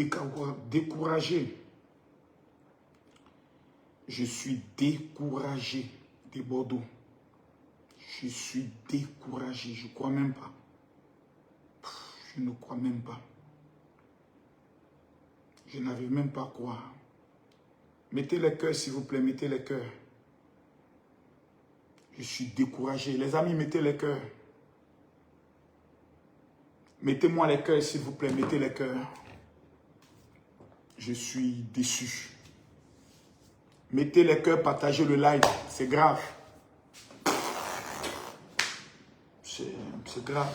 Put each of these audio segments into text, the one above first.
découragé. Je suis découragé de Bordeaux. Je suis découragé. Je ne crois même pas. Je ne crois même pas. Je n'arrive même pas à croire. Mettez les cœurs, s'il vous plaît. Mettez les cœurs. Je suis découragé. Les amis, mettez les cœurs. Mettez-moi les cœurs, s'il vous plaît. Mettez les cœurs. Je suis déçu. Mettez les cœurs, partagez le live. C'est grave. C'est grave.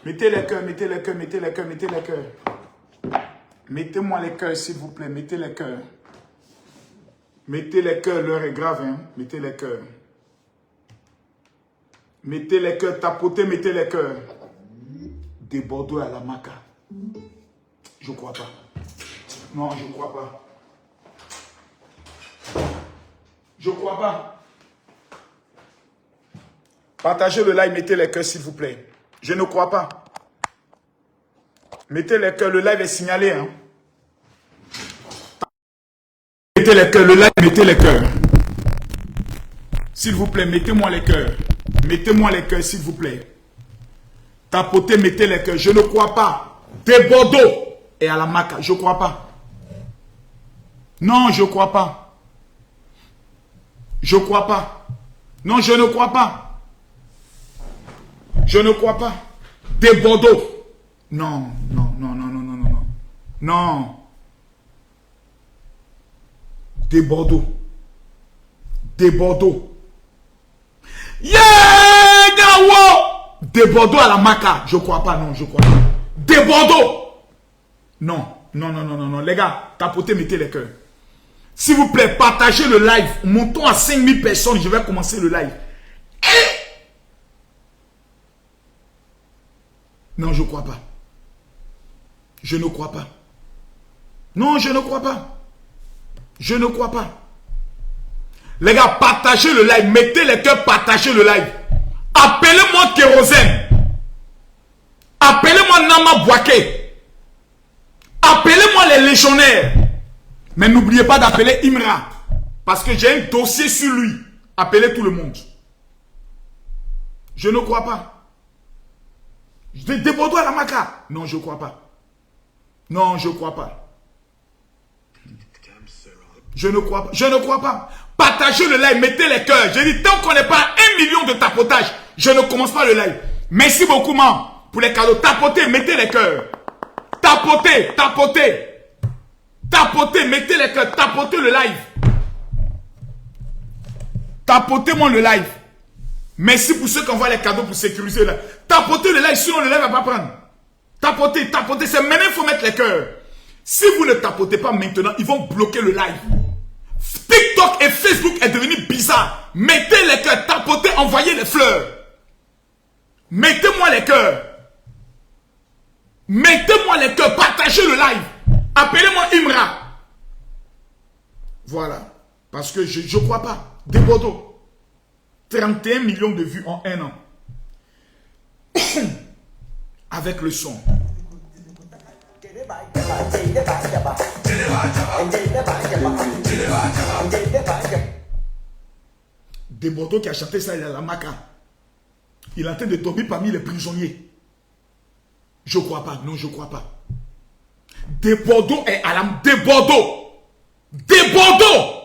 Mettez les cœurs, mettez les cœurs, mettez les cœurs, mettez les cœurs. Mettez-moi les cœurs, s'il vous plaît. Mettez les cœurs. Mettez les cœurs, l'heure est grave, hein. Mettez les cœurs. Mettez les cœurs, tapotez, mettez les cœurs. De Bordeaux à la Maca. Je ne crois pas. Non, je ne crois pas. Je ne crois pas. Partagez le live, mettez les cœurs, s'il vous plaît. Je ne crois pas. Mettez les cœurs, le live est signalé, hein. Mettez les cœurs, le live, mettez les cœurs. S'il vous plaît, mettez-moi les cœurs. Mettez-moi les cœurs, s'il vous plaît. Tapotez, mettez les cœurs. Je ne crois pas. De Bordeaux et à la Maca, je ne crois pas. Non, je ne crois pas. Je ne crois pas. Non, je ne crois pas. Je ne crois pas. De Bordeaux. Non, non, non, non, non, non, non, non. Non. De Bordeaux. De Bordeaux. Yeah, Gawo. De Bordeaux à la Maca. Je ne crois pas, non, je ne crois pas. De Bordeaux. Non, non, non, non, non, non. Les gars, tapotez, mettez les cœurs. S'il vous plaît, partagez le live. Montons à 5000 personnes. Je vais commencer le live. Non, je ne crois pas. Je ne crois pas. Non, je ne crois pas. Je ne crois pas. Les gars, partagez le live. Mettez les cœurs, partagez le live. Appelez-moi Kérosène. Appelez-moi Nama Bouaké. Appelez-moi les légionnaires. Mais n'oubliez pas d'appeler Imra. Parce que j'ai un dossier sur lui. Appelez tout le monde. Je ne crois pas. De Bordeaux à la Maca. Non, je ne crois pas. Non, je ne crois pas. Je ne crois pas. Je ne crois pas. Partagez le live. Mettez les cœurs. J'ai dit, tant qu'on n'est pas 1 million de tapotage, je ne commence pas le live. Merci beaucoup, man, pour les cadeaux. Tapotez, mettez les cœurs. Tapotez, tapotez. Tapotez, mettez les cœurs. Tapotez le live. Tapotez-moi le live. Merci pour ceux qui envoient les cadeaux pour sécuriser le live. Tapotez le live, sinon le live ne va pas prendre. Tapotez, tapotez. C'est maintenant qu'il faut mettre les cœurs. Si vous ne tapotez pas maintenant, ils vont bloquer le live. TikTok et Facebook est devenu bizarre. Mettez les cœurs, tapotez, envoyez les fleurs. Mettez-moi les cœurs. Mettez-moi les cœurs, partagez le live. Appelez-moi Imra. Voilà. Parce que je ne crois pas. De Bordeaux. 31 millions de vues en un an. Avec le son. De Bordeaux qui a chanté ça, il a la Maca. Il est en train de dormir parmi les prisonniers. Je ne crois pas. Non, je ne crois pas. De Bordeaux est à la... De Bordeaux. De Bordeaux.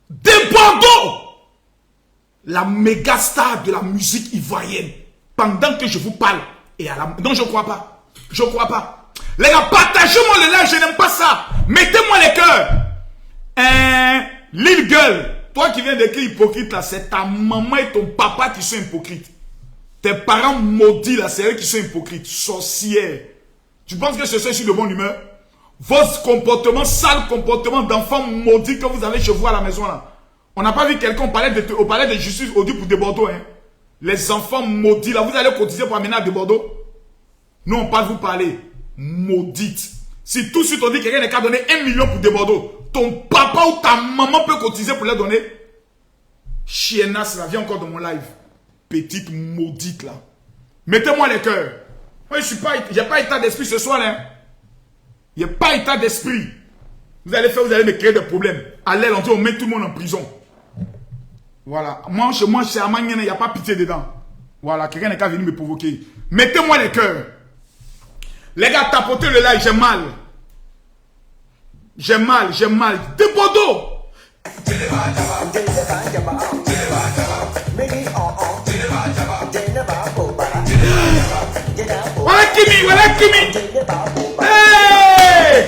De Bordeaux. La méga star de la musique ivoirienne. Pendant que je vous parle. Et à la... Non, je ne crois pas. Je ne crois pas. Les gars, partagez-moi le live. Je n'aime pas ça. Mettez-moi les cœurs. Lil Girl. Toi qui viens d'écrire hypocrite là, c'est ta maman et ton papa qui sont hypocrites. Tes parents maudits là, c'est eux qui sont hypocrites. Sorcières. Tu penses que c'est ça sur de bonne humeur? Vos comportements, sales comportements d'enfants maudits que vous avez chez vous à la maison là. On n'a pas vu quelqu'un au palais de justice aujourd'hui pour de Bordeaux. Hein. Les enfants maudits là, vous allez cotiser pour amener à de Bordeaux? Nous on parle vous parler. Maudite. Si tout de suite on dit que quelqu'un n'est qu'à donner 1 million pour de Bordeaux, ton papa ou ta maman peut cotiser pour les donner. Chiennasse là, viens encore dans mon live. Petite maudite là. Mettez-moi les cœurs. Moi, j'ai pas état d'esprit ce soir, hein. Il n'y a pas état d'esprit. Vous allez me créer des problèmes. Allez, on met tout le monde en prison. Voilà. Moi, chez Amanienne, il n'y a pas pitié dedans. Voilà, quelqu'un n'est qu'à venir me provoquer. Mettez-moi les cœurs. Les gars, tapotez le live, j'ai mal. J'ai mal. De Bordeaux. Voilà Kimi. Hey!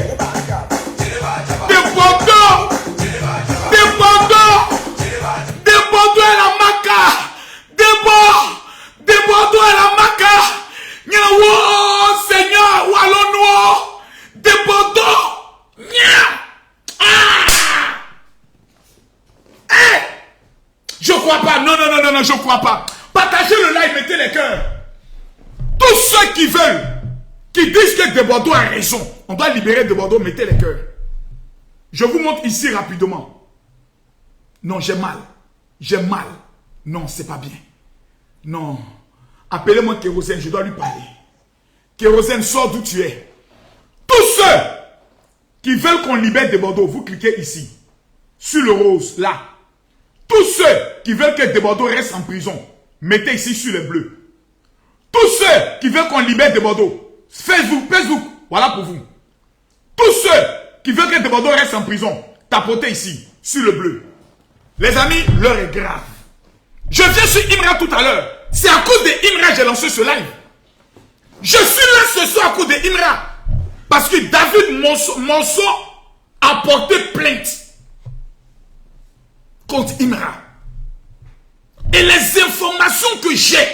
De Bordeaux et la Maca. De Bordeaux et la Maca. Oh Seigneur, où allons-nous? De Bordeaux. Hey! Je crois pas. Non, je crois pas. Partagez le live, mettez les cœurs. Tous ceux qui veulent, qui disent que De Bordeaux a raison, on doit libérer De Bordeaux, mettez les cœurs. Je vous montre ici rapidement. Non, j'ai mal. Non, c'est pas bien. Non. Appelez-moi Kérosène, je dois lui parler. Kérosène, sors d'où tu es. Tous ceux qui veulent qu'on libère De Bordeaux, vous cliquez ici. Sur le rose, là. Tous ceux qui veulent que De Bordeaux reste en prison, mettez ici sur les bleus. Tous ceux qui veulent qu'on libère De Bordeaux, Facebook, voilà pour vous. Tous ceux qui veulent que De Bordeaux reste en prison, tapotez ici, sur le bleu. Les amis, l'heure est grave. Je viens sur Imra tout à l'heure. C'est à cause de Imra que j'ai lancé ce live. Je suis là ce soir à cause de Imra. Parce que David Monceau a porté plainte contre Imra. Et les informations que j'ai,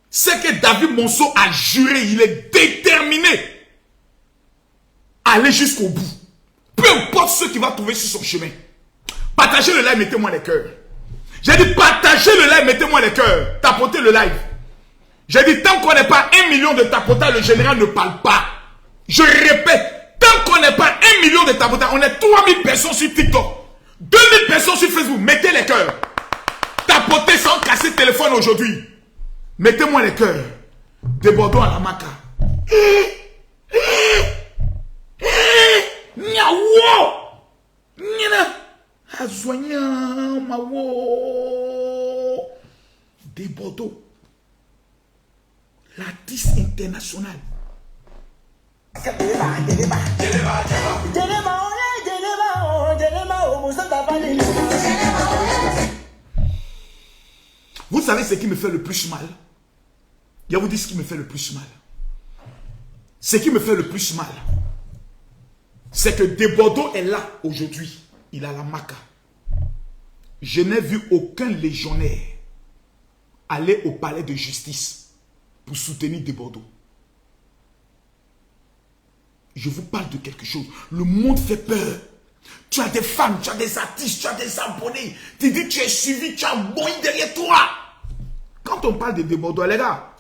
c'est que David Monceau a juré, il est déterminé à aller jusqu'au bout. Peu importe ce qu'il va trouver sur son chemin. Partagez le live, mettez-moi les cœurs. J'ai dit partagez le live, mettez-moi les cœurs. Tapotez le live. J'ai dit tant qu'on n'est pas 1 million de tapotage, le général ne parle pas. Je répète, tant qu'on n'est pas 1 million de tapotage, on est 3000 personnes sur TikTok, 2000 personnes sur Facebook, mettez les cœurs. Tapotez sans casser le téléphone aujourd'hui. Mettez-moi les cœurs. De Bordeaux à la Maca. Niawo! Nina! Azoigna! Mawo! De Bordeaux. L'artiste international. Vous savez ce qui me fait le plus mal? Je vais vous dire ce qui me fait le plus mal. Ce qui me fait le plus mal, c'est que De Bordeaux est là aujourd'hui. Il a la Maca. Je n'ai vu aucun légionnaire aller au palais de justice pour soutenir De Bordeaux. Je vous parle de quelque chose. Le monde fait peur. Tu as des femmes, tu as des artistes, tu as des abonnés. Tu dis tu es suivi, tu as boy derrière toi. Quand on parle de Bordeaux, les gars,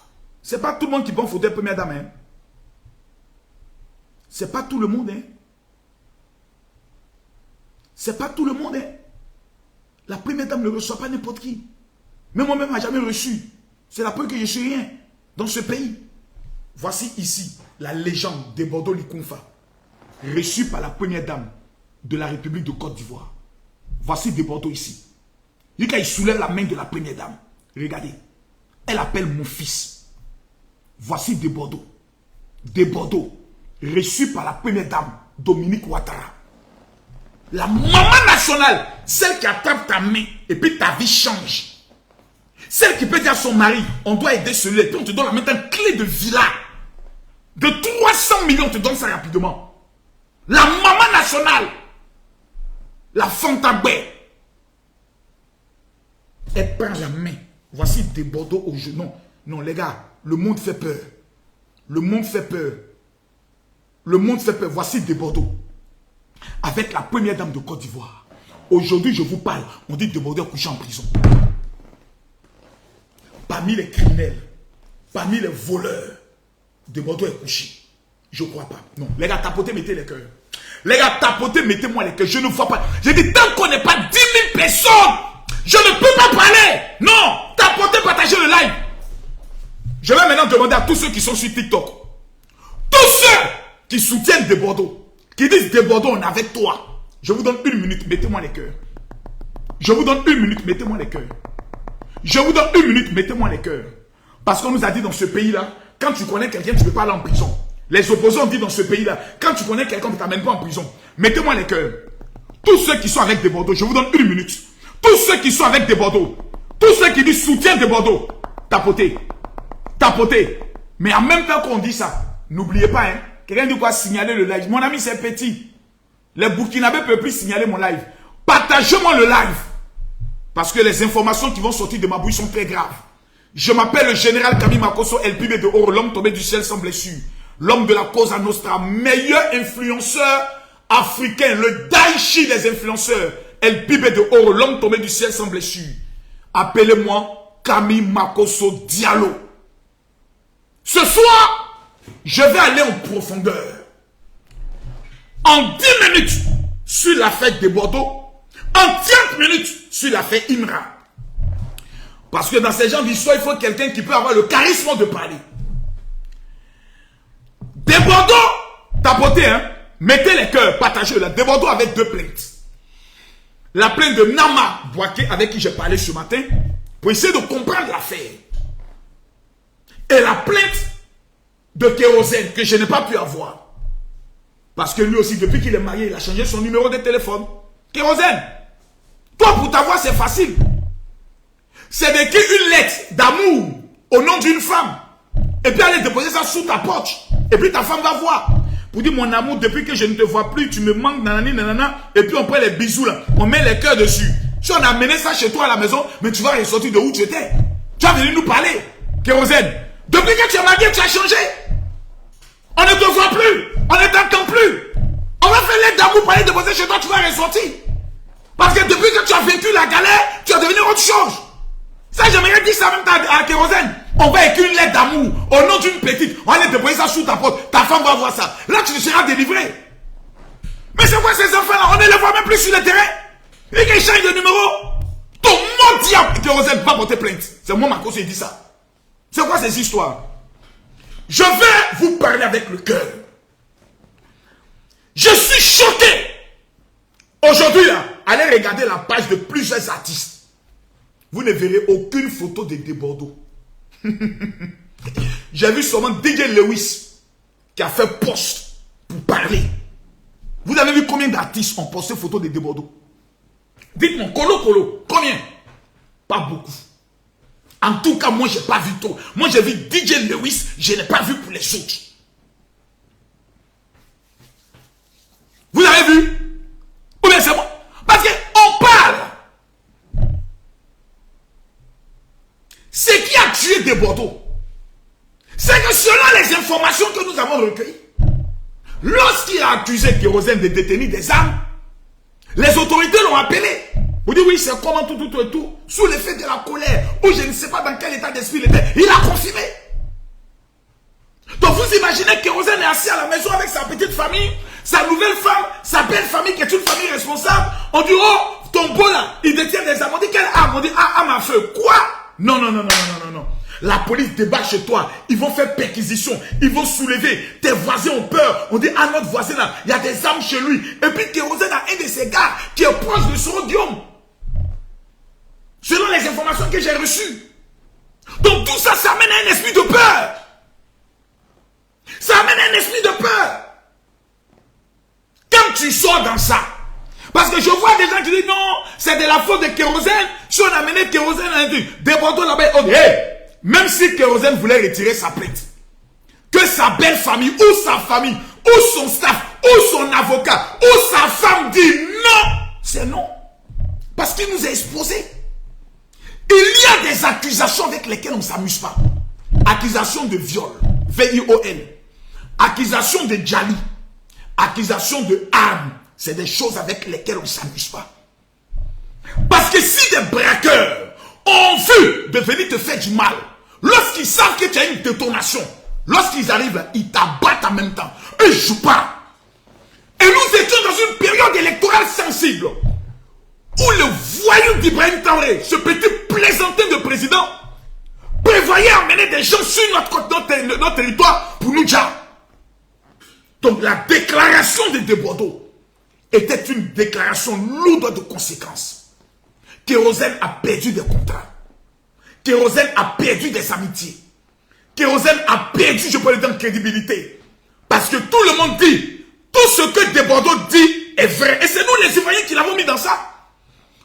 c'est pas tout le monde qui prend photo de première dame. Hein. C'est pas tout le monde. Hein. C'est pas tout le monde. Hein. La première dame ne reçoit pas n'importe qui. Mais moi-même, je n'ai jamais reçu. C'est la preuve que je suis rien dans ce pays. Voici ici la légende de Bordeaux Likonfa, reçue par la première dame de la République de Côte d'Ivoire. Voici De Bordeaux ici. Il soulève la main de la première dame. Regardez. Elle appelle mon fils. Voici De Bordeaux. De Bordeaux, reçu par la première dame, Dominique Ouattara. La maman nationale, celle qui attrape ta main et puis ta vie change. Celle qui peut dire à son mari, on doit aider celui-là, et puis on te donne maintenant une clé de villa. De 300 millions, on te donne ça rapidement. La maman nationale, la Fantabé, elle prend la main. Voici De Bordeaux au genou. Non, les gars, le monde fait peur. Le monde fait peur. Le monde fait peur. Voici De Bordeaux. Avec la première dame de Côte d'Ivoire. Aujourd'hui, je vous parle. On dit De Bordeaux est couché en prison. Parmi les criminels, parmi les voleurs, De Bordeaux est couché. Je ne crois pas. Non. Les gars, tapotez, mettez les cœurs. Les gars, tapotez, mettez-moi les cœurs. Je ne vois pas. J'ai dit, tant qu'on n'est pas 10 000 personnes, je ne peux pas parler. Non. Tapotez, partagez le live. Je vais maintenant demander à tous ceux qui sont sur TikTok, tous ceux qui soutiennent des Bordeaux, qui disent des Bordeaux, on est avec toi. Je vous donne 1 minute, mettez-moi les cœurs. Je vous donne 1 minute, mettez-moi les cœurs. Je vous donne 1 minute, mettez-moi les cœurs. Parce qu'on nous a dit dans ce pays-là, quand tu connais quelqu'un, tu ne peux pas aller en prison. Les opposants disent dans ce pays-là, quand tu connais quelqu'un, tu ne t'amènes pas en prison. Mettez-moi les cœurs. Tous ceux qui sont avec des Bordeaux, je vous donne 1 minute. Tous ceux qui sont avec des Bordeaux, tous ceux qui disent soutien des Bordeaux, tapotez. Tapotez. Mais en même temps qu'on dit ça, n'oubliez pas, hein, quelqu'un dit quoi, signaler le live. Mon ami, c'est petit. Les Burkinabés ne peuvent plus signaler mon live. Partagez-moi le live. Parce que les informations qui vont sortir de ma bouche sont très graves. Je m'appelle le général Camille Makosso, LPB de Oro, l'homme tombé du ciel sans blessure. L'homme de la cause à Nostra, meilleur influenceur africain, le Daichi des influenceurs. LPB de Oro, l'homme tombé du ciel sans blessure. Appelez-moi Camille Makosso Diallo. Ce soir, je vais aller en profondeur. En 10 minutes sur l'affaire de Bordeaux. En 30 minutes sur l'affaire Imra. Parce que dans ces genres d'histoire, il faut quelqu'un qui peut avoir le charisme de parler. Des Bordeaux, tapotez, hein. Mettez les cœurs, partagez-le. Des Bordeaux avec 2 plaintes. La plainte de Nama Boaké, avec qui j'ai parlé ce matin, pour essayer de comprendre l'affaire. Et la plainte de Kérosène, que je n'ai pas pu avoir. Parce que lui aussi, depuis qu'il est marié, il a changé son numéro de téléphone. Kérosène, toi, pour t'avoir, c'est facile. C'est d'écrire une lettre d'amour au nom d'une femme. Et puis aller déposer ça sous ta porte. Et puis ta femme va voir. Pour dire, mon amour, depuis que je ne te vois plus, tu me manques, nanani, nanana. Et puis on prend les bisous là. On met les cœurs dessus. Si on a amené ça chez toi à la maison, mais tu vas ressortir de où tu étais. Tu vas venir nous parler. Kérosène, depuis que tu es marié, tu as changé. On ne te voit plus. On ne t'entend plus. On va faire l'aide d'amour pour aller déposer chez toi, tu vas ressortir. Parce que depuis que tu as vécu la galère, tu vas devenir autre chose. Ça, j'aimerais dire ça même à Kérosène. On va écrire une lettre d'amour au nom d'une petite. On va aller déposer ça sous ta porte. Ta femme va voir ça. Là, tu te seras délivré. Mais c'est quoi ces enfants-là? On ne les voit même plus sur le terrain. Et qu'ils changent de numéro. Ton mot diable, Kérosène va porter plainte. C'est moi, Marcos, qui dit ça. C'est quoi ces histoires? Je vais vous parler avec le cœur. Je suis choqué. Aujourd'hui, là, allez regarder la page de plusieurs artistes. Vous ne verrez aucune photo de Bordeaux. J'ai vu seulement DJ Lewis qui a fait post pour parler. Vous avez vu combien d'artistes ont posté photo de Bordeaux? Dites-moi, Colo, combien? Pas beaucoup. En tout cas, moi, je n'ai pas vu trop. Moi, j'ai vu DJ Lewis, je n'ai pas vu pour les autres. Vous avez vu? Ou bien c'est moi? Parce qu'on parle. Ce qui a tué des Bordeaux, c'est que selon les informations que nous avons recueillies, lorsqu'il a accusé Kérosène de détenir des armes, les autorités l'ont appelé. Vous dites oui, c'est comment tout, sous l'effet de la colère, ou je ne sais pas dans quel état d'esprit il était, il a confirmé. Donc vous imaginez que Kérosène est assis à la maison avec sa petite famille, sa nouvelle femme, sa belle famille qui est une famille responsable. On dit, oh, ton beau là, il détient des armes. On dit, quelle arme? On dit, arme à feu. Quoi? Non. La police débarque chez toi. Ils vont faire perquisition. Ils vont soulever. Tes voisins ont peur. On dit, ah, notre voisin là, il y a des armes chez lui. Et puis Kérosène a un de ses gars qui est proche de son Guillaume. Selon les informations que j'ai reçues. Donc tout ça, ça amène à un esprit de peur. Ça amène un esprit de peur. Quand tu sors dans ça, parce que je vois des gens qui disent non, c'est de la faute de Kérosène. Si on a amené Kérosène à un truc, des Bordeaux là-bas, on dit, hey, même si Kérosène voulait retirer sa plainte, que sa belle famille, ou sa famille, ou son staff, ou son avocat, ou sa femme dit non, c'est non. Parce qu'il nous a exposé. Il y a des accusations avec lesquelles on ne s'amuse pas. Accusation de viol, V-I-O-L. Accusation de Djali. Accusation de armes. C'est des choses avec lesquelles on ne s'amuse pas. Parce que si des braqueurs ont vu de venir te faire du mal, lorsqu'ils savent que tu as une détonation, lorsqu'ils arrivent là, ils t'abattent en même temps. Eux, ils ne jouent pas. Et nous étions dans une période électorale sensible, où le voyou d'Ibrahim Traoré, ce petit plaisantin de président, prend prévoyait emmener des gens sur notre territoire pour nous dire. Donc la déclaration de Desbordeaux était une déclaration lourde de conséquences. Kérosène a perdu des contrats. Kérosène a perdu des amitiés. Kérosène a perdu, je peux le dire, en crédibilité. Parce que tout le monde dit, tout ce que Desbordeaux dit est vrai. Et c'est nous les Ivoiriens qui l'avons mis dans ça.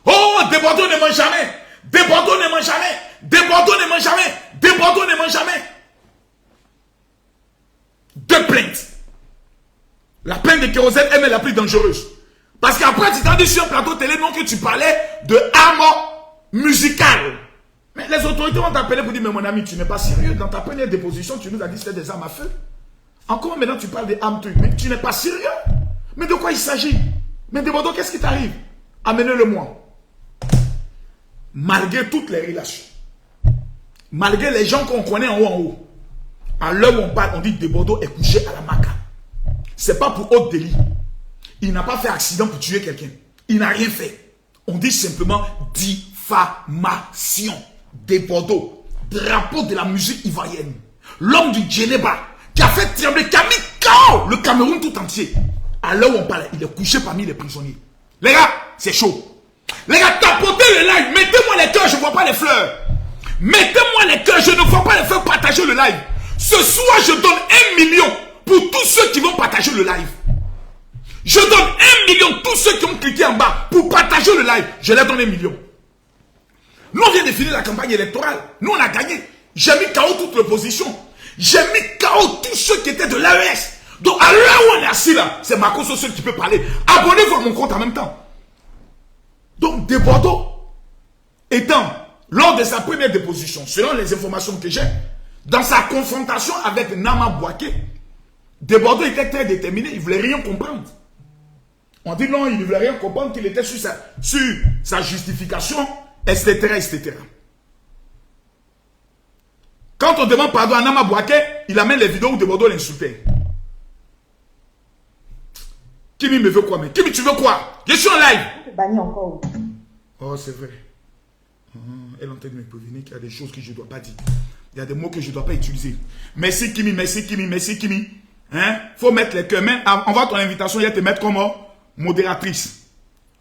Oh, Desbordeaux ne ment jamais. Desbordeaux ne ment jamais. Desbordeaux ne ment jamais. Desbordeaux ne ment jamais. Deux plaintes. La plainte de Kérosène est même la plus dangereuse. Parce qu'après, tu t'en dis sur un plateau télé, non, que tu parlais de armes musicales. Mais les autorités vont t'appeler pour dire, mais mon ami, tu n'es pas sérieux. Dans ta première déposition, tu nous as dit que c'était des armes à feu. Encore maintenant, tu parles des armes trucs. Mais tu n'es pas sérieux. Mais de quoi il s'agit? Mais Desbordeaux, qu'est-ce qui t'arrive? Amenez-le-moi. Malgré toutes les relations, malgré les gens qu'on connaît en haut en haut, à l'heure où on parle, on dit que Desbordeaux est couché à la maca. Ce n'est pas pour haute délit. Il n'a pas fait accident pour tuer quelqu'un. Il n'a rien fait. On dit simplement diffamation. Desbordeaux, drapeau de la musique ivoirienne. L'homme du Djeneba, qui a fait trembler, qui a mis KO le Cameroun tout entier. À l'heure où on parle, il est couché parmi les prisonniers. Les gars, c'est chaud. Les gars, tapotez le live. Mettez-moi les cœurs, je ne vois pas les fleurs. Mettez-moi les cœurs, je ne vois pas les fleurs. Partagez le live. Ce soir, je donne 1 million pour tous ceux qui vont partager le live. Je donne 1 million tous ceux qui ont cliqué en bas pour partager le live. Je leur donne 1 million. Nous, on vient de finir la campagne électorale. Nous, on a gagné. J'ai mis KO toute l'opposition. J'ai mis KO tous ceux qui étaient de l'AES. Donc, à l'heure où on est assis là, c'est Marco Social qui peut parler. Abonnez-vous à mon compte en même temps. Donc, Desbordeaux, étant lors de sa première déposition, selon les informations que j'ai, dans sa confrontation avec Nama Bouaké, Desbordeaux était très déterminé, il ne voulait rien comprendre. On dit non, il ne voulait rien comprendre, qu'il était sur sa justification, etc., etc. Quand on demande pardon à Nama Bouaké, il amène les vidéos où Desbordeaux l'insultait. Kimi me veut quoi, mais Kimi, tu veux quoi? Je suis en live. Banni encore. Oh, c'est vrai. Elle est en train de me prévenir qu'il y a des choses que je ne dois pas dire. Il y a des mots que je ne dois pas utiliser. Merci Kimi, merci Kimi, merci Kimi. Hein? Faut mettre les cœurs. Mais envoie ton invitation, il y a te mettre comme modératrice.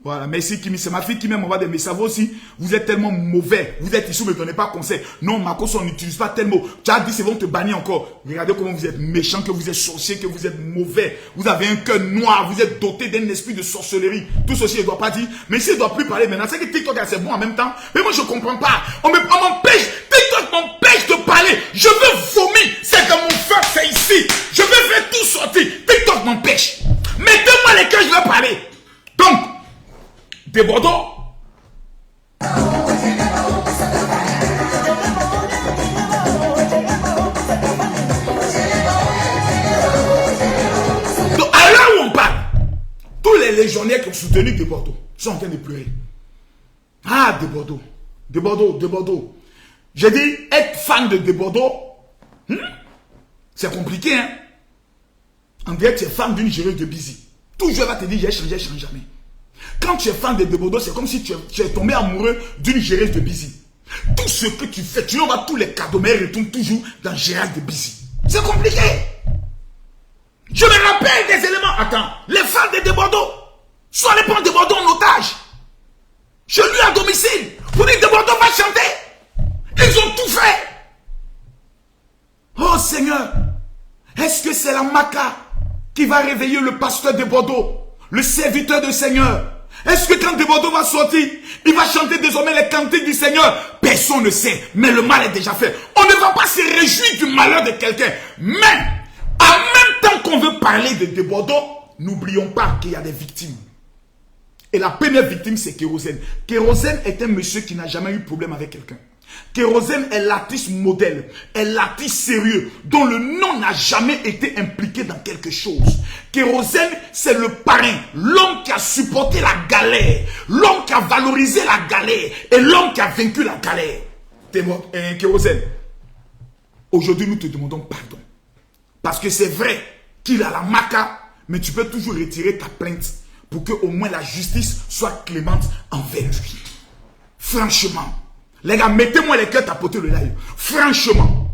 Voilà, merci Kimi. C'est ma fille qui m'envoie des messages. Vous aussi, vous êtes tellement mauvais. Vous êtes ici, vous ne me donnez pas conseil. Non, Marcos, on n'utilise pas tel mot. Tu as dit, c'est bon, te bannir encore. Regardez comment vous êtes méchant, que vous êtes sorcier, que vous êtes mauvais. Vous avez un cœur noir. Vous êtes doté d'un esprit de sorcellerie. Tout ceci, je ne dois pas dire. Mais s'il ne doit plus parler maintenant, c'est que TikTok c'est bon en même temps. Mais moi, je ne comprends pas. On m'empêche. TikTok m'empêche de parler. Je veux vomir. C'est dans mon feu, c'est ici. Je veux faire tout sortir. TikTok m'empêche. Mettez-moi les cœurs, je vais parler. Donc, Desbordeaux. Donc, à l'heure où on parle, tous les légionnaires qui ont soutenu Desbordeaux sont en train de pleurer. Ah, Desbordeaux. Desbordeaux. J'ai dit, être fan de Desbordeaux, c'est compliqué, hein. En vrai, tu es fan d'une géreuse de Busy. Toujours va te dire, j'ai changé, je ne change jamais. Quand tu es fan de Desbordeaux, c'est comme si tu es tombé amoureux d'une géreuse de Busy. Tout ce que tu fais, tu envoies tous les cadeaux, mais elle retourne toujours dans Gérald de Busy. C'est compliqué. Je me rappelle des éléments. Attends, les fans de Desbordeaux sont allés prendre Desbordeaux en otage. Je lui à domicile pour dire Desbordeaux va chanter. Ils ont tout fait. Oh Seigneur, est-ce que c'est la Maca qui va réveiller le pasteur Desbordeaux, le serviteur du Seigneur? Est-ce que quand Desbordeaux va sortir, il va chanter désormais les cantiques du Seigneur? Personne ne sait, mais le mal est déjà fait. On ne va pas se réjouir du malheur de quelqu'un. Mais, en même temps qu'on veut parler de Desbordeaux, n'oublions pas qu'il y a des victimes. Et la première victime, c'est Kérosène. Kérosène est un monsieur qui n'a jamais eu de problème avec quelqu'un. Kérosène est l'artiste modèle, est l'artiste sérieux, dont le nom n'a jamais été impliqué dans quelque chose. Kérosène, c'est le parrain, l'homme qui a supporté la galère, l'homme qui a valorisé la galère et l'homme qui a vaincu la galère. Kérosène, aujourd'hui nous te demandons pardon. Parce que c'est vrai qu'il a la maca, mais tu peux toujours retirer ta plainte pour que au moins la justice soit clémente envers lui. Franchement. Les gars, mettez-moi les cœurs, tapotez le live. Franchement,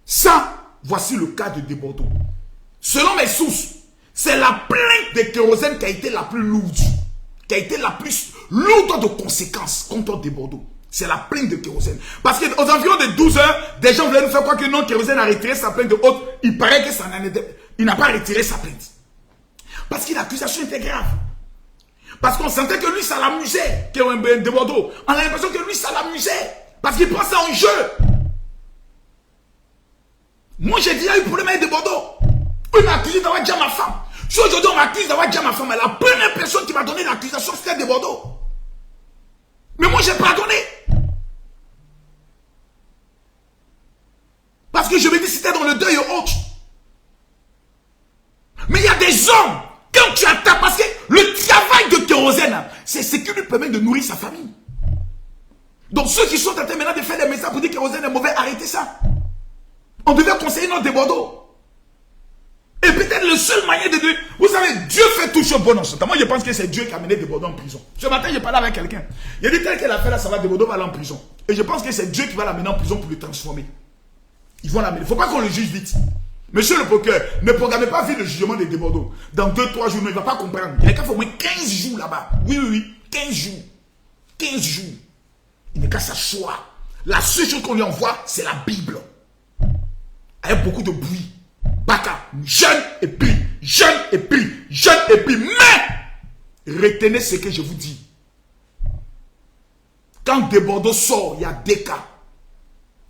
ça, voici le cas de Desbordeaux. Selon mes sources, c'est la plainte de kérosène qui a été la plus lourde. Qui a été la plus lourde de conséquences contre Desbordeaux. C'est la plainte de kérosène. Parce qu'aux environs de 12 heures, des gens voulaient nous faire croire que non, kérosène a retiré sa plainte de haute. Il paraît que ça n'en était. Il n'a pas retiré sa plainte. Parce que l'accusation était grave. Parce qu'on sentait que lui, ça l'amusait. Desbordeaux. On a l'impression que lui, ça l'amusait. Parce qu'il prend ça en jeu. Moi, j'ai déjà eu problème avec Desbordeaux. Il m'a accusé d'avoir déjà ma femme. Si aujourd'hui on m'accuse d'avoir déjà ma femme, la première personne qui m'a donné l'accusation, c'était Desbordeaux. Mais moi, j'ai pardonné. Parce que je me dis, c'était dans le deuil et autres. Mais il y a des hommes, quand tu attaques, parce que le travail de kérosène, c'est ce qui lui permet de nourrir sa famille. Donc ceux qui sont en train maintenant de faire des messages pour dire que kérosène est mauvais, arrêtez ça. On devait conseiller notre Desbordeaux. Et peut-être le seul moyen de... Vous savez, Dieu fait tout chose bon en ce temps. Moi, je pense que c'est Dieu qui a mené Desbordeaux en prison. Ce matin, j'ai parlé avec quelqu'un. Il a dit, tel qu'elle a fait là, ça va, Desbordeaux va aller en prison. Et je pense que c'est Dieu qui va l'amener en prison pour le transformer. Ils vont l'amener. Il ne faut pas qu'on le juge vite. Monsieur le procureur, ne programmez pas vite le jugement de Desbordeaux. Dans 2-3 jours, il ne va pas comprendre. Il y a qu'à faire au moins 15 jours là-bas. Oui. 15 jours. 15 jours. Il n'est qu'à s'asseoir. La seule chose qu'on lui envoie, c'est la Bible. Avec beaucoup de bruit. Baka, jeune et pris, jeune et pris, jeune et pris. Mais, retenez ce que je vous dis. Quand Desbordeaux sort, il y a des cas.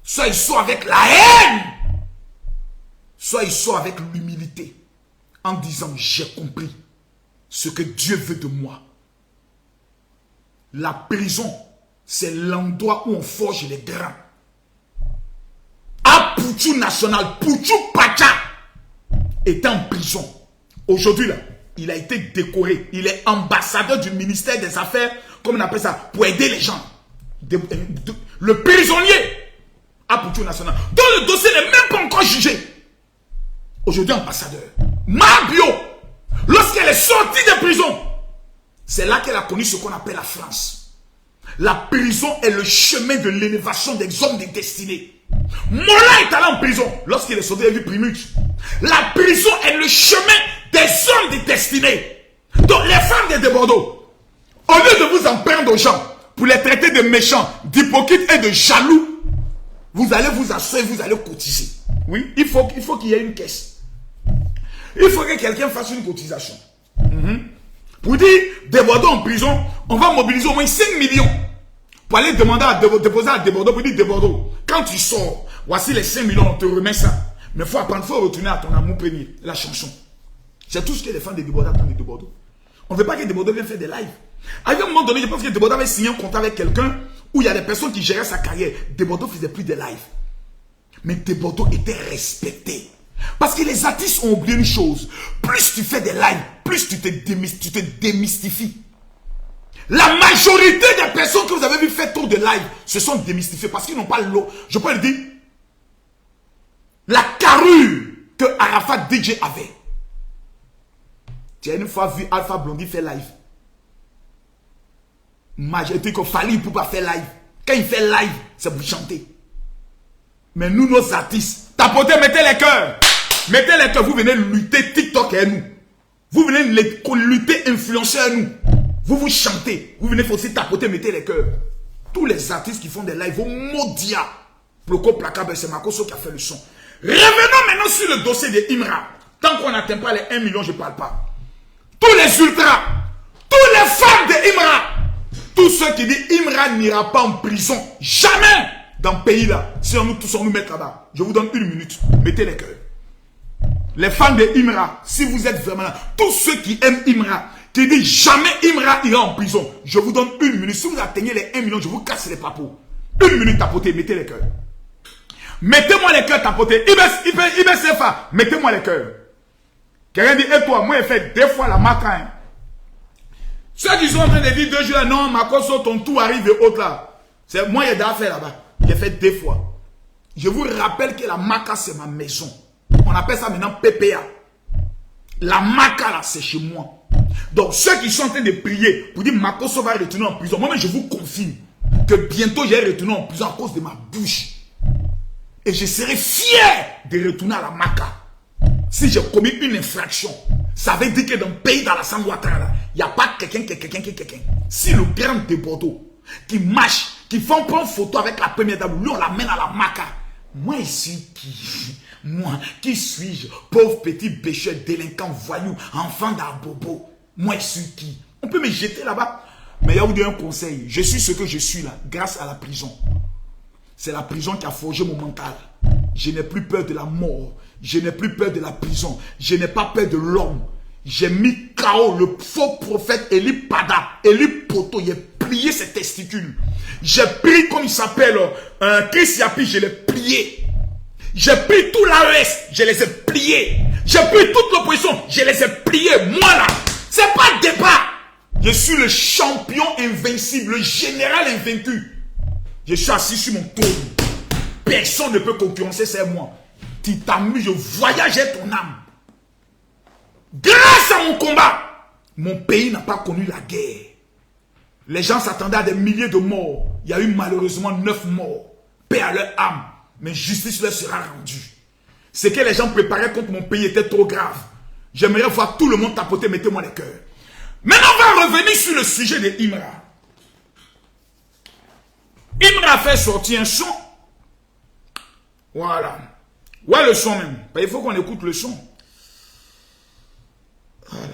Soit il sort avec la haine, soit il sort avec l'humilité. En disant, j'ai compris ce que Dieu veut de moi. La prison, c'est l'endroit où on forge les grains. À Pouchou National, Pouchou Pacha est en prison. Aujourd'hui, là, il a été décoré. Il est ambassadeur du ministère des Affaires, comme on appelle ça, pour aider les gens. Le prisonnier à Pouchou National, dont le dossier n'est même pas encore jugé. Aujourd'hui, ambassadeur. Marbio, lorsqu'elle est sortie de prison, c'est là qu'elle a connu ce qu'on appelle la France. La prison est le chemin de l'élévation des hommes de destinée. Mola est allé en prison lorsqu'il est sorti de vie primute. La prison est le chemin des hommes de destinée. Donc les femmes de Desbordeaux, au lieu de vous en prendre aux gens pour les traiter de méchants, d'hypocrites et de jaloux, vous allez vous asseoir et vous allez cotiser. Oui, il faut qu'il y ait une caisse. Il faut que quelqu'un fasse une cotisation. Pour dire, Desbordeaux en prison, on va mobiliser au moins 5 millions pour aller demander à déposer à Desbordeaux pour dire, Desbordeaux, quand tu sors, voici les 5 millions, on te remet ça. Mais il faut apprendre, il faut retourner à ton amour premier, la chanson. C'est tout ce que les fans de Desbordeaux attendent de Desbordeaux. On ne veut pas que Desbordeaux vienne faire des lives. À un moment donné, je pense que Desbordeaux avait signé un contrat avec quelqu'un où il y a des personnes qui géraient sa carrière. Desbordeaux ne faisait plus de lives. Mais Desbordeaux était respecté. Parce que les artistes ont oublié une chose. Plus tu fais des lives, plus tu te démystifies. La majorité des personnes que vous avez vu faire tour de live se sont démystifiées parce qu'ils n'ont pas l'eau. Je peux le dire. La carrure que Arafat DJ avait. Tu as une fois vu Alpha Blondie faire live. Majorité qu'on fallait pour pas faire live. Quand il fait live, c'est pour chanter. Mais nous, nos artistes, tapotez, mettez les cœurs. Mettez les cœurs, vous venez lutter TikTok et nous. Vous venez lutter influencer à nous. Vous chantez. Vous venez aussi tapoter, mettez les cœurs. Tous les artistes qui font des lives vont maudire. Proco Placable, c'est Makoso qui a fait le son. Revenons maintenant sur le dossier de Imra. Tant qu'on n'atteint pas les 1 million, je ne parle pas. Tous les ultras, tous les fans de Imra, tous ceux qui disent Imra n'ira pas en prison, jamais dans le pays là. Si on nous tous on nous met là-bas, je vous donne 1 minute, mettez les cœurs. Les fans de Imra, si vous êtes vraiment là, tous ceux qui aiment Imra, qui disent jamais Imra ira en prison, je vous donne 1 minute. Si vous atteignez les 1 million, je vous casse les papos. 1 minute tapotez, mettez les cœurs. Mettez-moi les cœurs tapotez. IBCFA, mettez-moi les cœurs. Quelqu'un dit, et toi, moi j'ai fait 2 fois la maca. Hein. Ceux qui sont en train de dire 2 jours là, non, Makoso, ton tour arrive et autres là. C'est moi j'ai déjà fait là-bas. J'ai fait 2 fois. Je vous rappelle que la maca c'est ma maison. On appelle ça maintenant PPA. La maca là, c'est chez moi. Donc ceux qui sont en train de prier pour dire Makoso va retourner en prison, moi je vous confirme que bientôt j'ai retourné en prison à cause de ma bouche. Et je serai fier de retourner à la Maca. Si j'ai commis une infraction, ça veut dire que dans le pays d'Alassane Ouattara, il n'y a pas quelqu'un. Si le grand de Bordeaux, qui marche, qui font prendre photo avec la première dame, lui on l'amène à la Maca. Moi, je suis qui? Moi, qui suis-je? Pauvre petit pécheur, délinquant, voyou, enfant d'Abobo. Moi, je suis qui? On peut me jeter là-bas. Mais il y a eu un conseil. Je suis ce que je suis là, grâce à la prison. C'est la prison qui a forgé mon mental. Je n'ai plus peur de la mort. Je n'ai plus peur de la prison. Je n'ai pas peur de l'homme. J'ai mis KO le faux prophète Eli Pada, Eli Poto. Il a plié ses testicules. J'ai pris, comme il s'appelle, Chris Yapi, je l'ai plié. J'ai pris tout l'AES, je les ai pliés. J'ai pris toute l'opposition, je les ai pliés. Moi là, c'est pas débat. Je suis le champion invincible, le général invaincu. Je suis assis sur mon trône. Personne ne peut concurrencer, c'est moi. Tu t'amuses, je voyageais ton âme. Grâce à mon combat, mon pays n'a pas connu la guerre. Les gens s'attendaient à des milliers de morts. Il y a eu malheureusement 9 morts. Paix à leur âme. Mais justice leur sera rendue. Ce que les gens préparaient contre mon pays était trop grave. J'aimerais voir tout le monde tapoter, mettez-moi les cœurs. Maintenant, on va revenir sur le sujet de Imra. Imra a fait sortir un son. Voilà. Ouais, le son même. Il faut qu'on écoute le son. Voilà.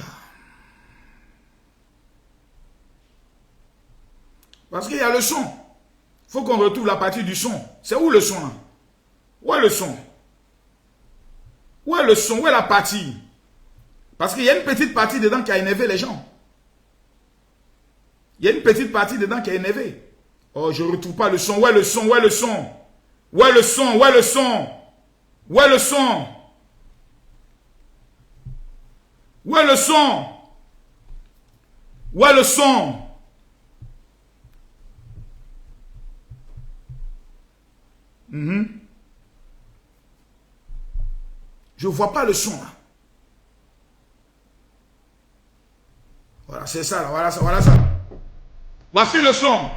Parce qu'il y a le son. Il faut qu'on retrouve la partie du son. C'est où le son là? Où est le son? Où est le son? Où est la partie? Parce qu'il y a une petite partie dedans qui a énervé les gens. Il y a une petite partie dedans qui a énervé. Oh, je ne retrouve pas le son. Où est le son? Où est le son? Où est le son? Où est le son? Où est le son? Où est le son? Où est le son? Je ne vois pas le son là. Voilà, c'est ça là. Voilà ça, voilà ça. Voici le son.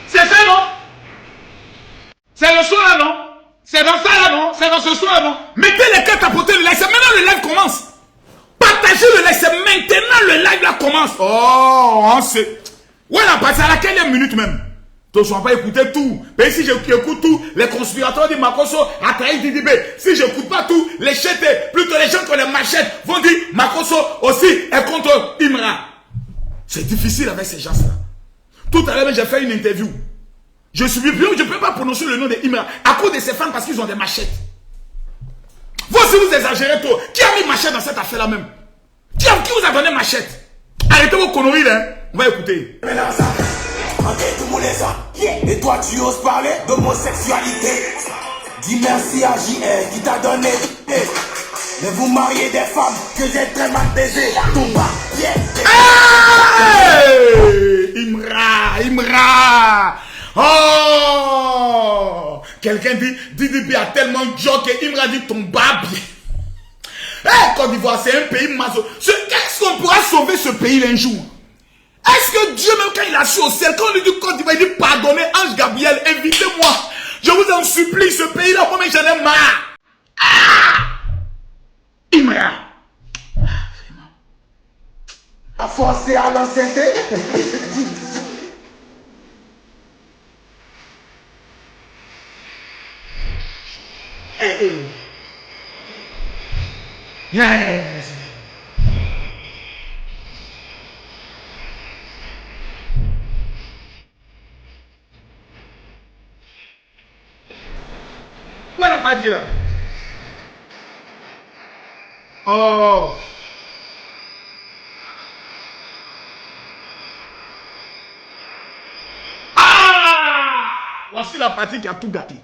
C'est ça non? C'est le son là non? C'est dans ça là non? C'est dans ce son là non? Mettez les cartes à porter le live. C'est maintenant le live commence. Partagez le live. C'est maintenant le live là commence. Oh, on sait. Ouais, là, c'est à la quelle minute même? Donc, je ne vais pas écouter tout. Mais si j'écoute tout, les conspirateurs de Makosso a trahi Didibé. Si je n'écoute pas tout, les chètes, plutôt les gens qui ont les machettes, vont dire Makosso aussi est contre Imra. C'est difficile avec ces gens-là. Tout à l'heure, j'ai fait une interview. Je suis bien, je ne peux pas prononcer le nom de Imra à cause de ces femmes parce qu'ils ont des machettes. Vous aussi, vous exagérez trop. Qui a mis machette dans cette affaire-là même? Qui vous a donné machette? Arrêtez vos conneries là. On va écouter. Et toi tu oses parler d'homosexualité? Dis merci à JR qui t'a donné. Mais vous mariez des femmes que j'ai très mal baisées. Tomba. Imra. Oh, quelqu'un dit Didi a tellement de joie que Imra dit Tomba bien. Côte d'Ivoire, c'est un pays maso. Qu'est-ce qu'on pourra sauver ce pays un jour? Est-ce que Dieu, même quand il a su au ciel, quand on lui dit Côte d'Ivoire, il dit pardonnez, Ange Gabriel, invitez-moi. Je vous en supplie, ce pays-là, moi, j'en ai marre. Imra. A forcé à l'ancienneté. Yes. Quoi n'a pas dit là? Oh. Ah! Voici la partie qui a tout gâté.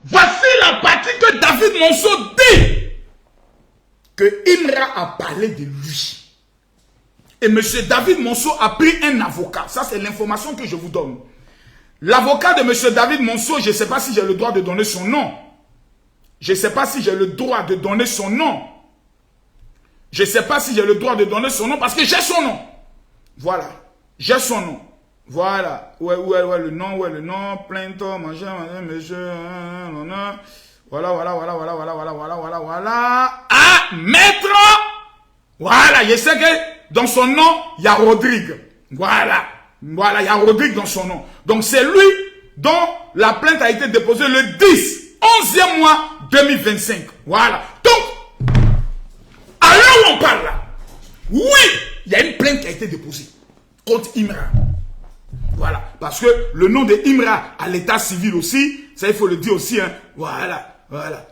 Voici la partie que David Monceau dit. Que Imra a parlé de lui. Et M. David Monceau a pris un avocat. Ça, c'est l'information que je vous donne. L'avocat de M. David Monceau, je ne sais pas si j'ai le droit de donner son nom. Je ne sais pas si j'ai le droit de donner son nom. Je ne sais pas si j'ai le droit de donner son nom parce que j'ai son nom. Voilà. J'ai son nom. Voilà. Ouais, le nom. Plainte, manger, monsieur. Voilà. Ah, maître. Voilà, je sais que dans son nom, il y a Rodrigue. Voilà, il y a Rodrigue dans son nom. Donc c'est lui dont la plainte a été déposée le 10, 11e mois 2025. Voilà. Donc, à l'heure où on parle là, oui, il y a une plainte qui a été déposée contre Imra. Voilà, parce que le nom de Imra à l'état civil aussi, ça il faut le dire aussi, hein. Voilà.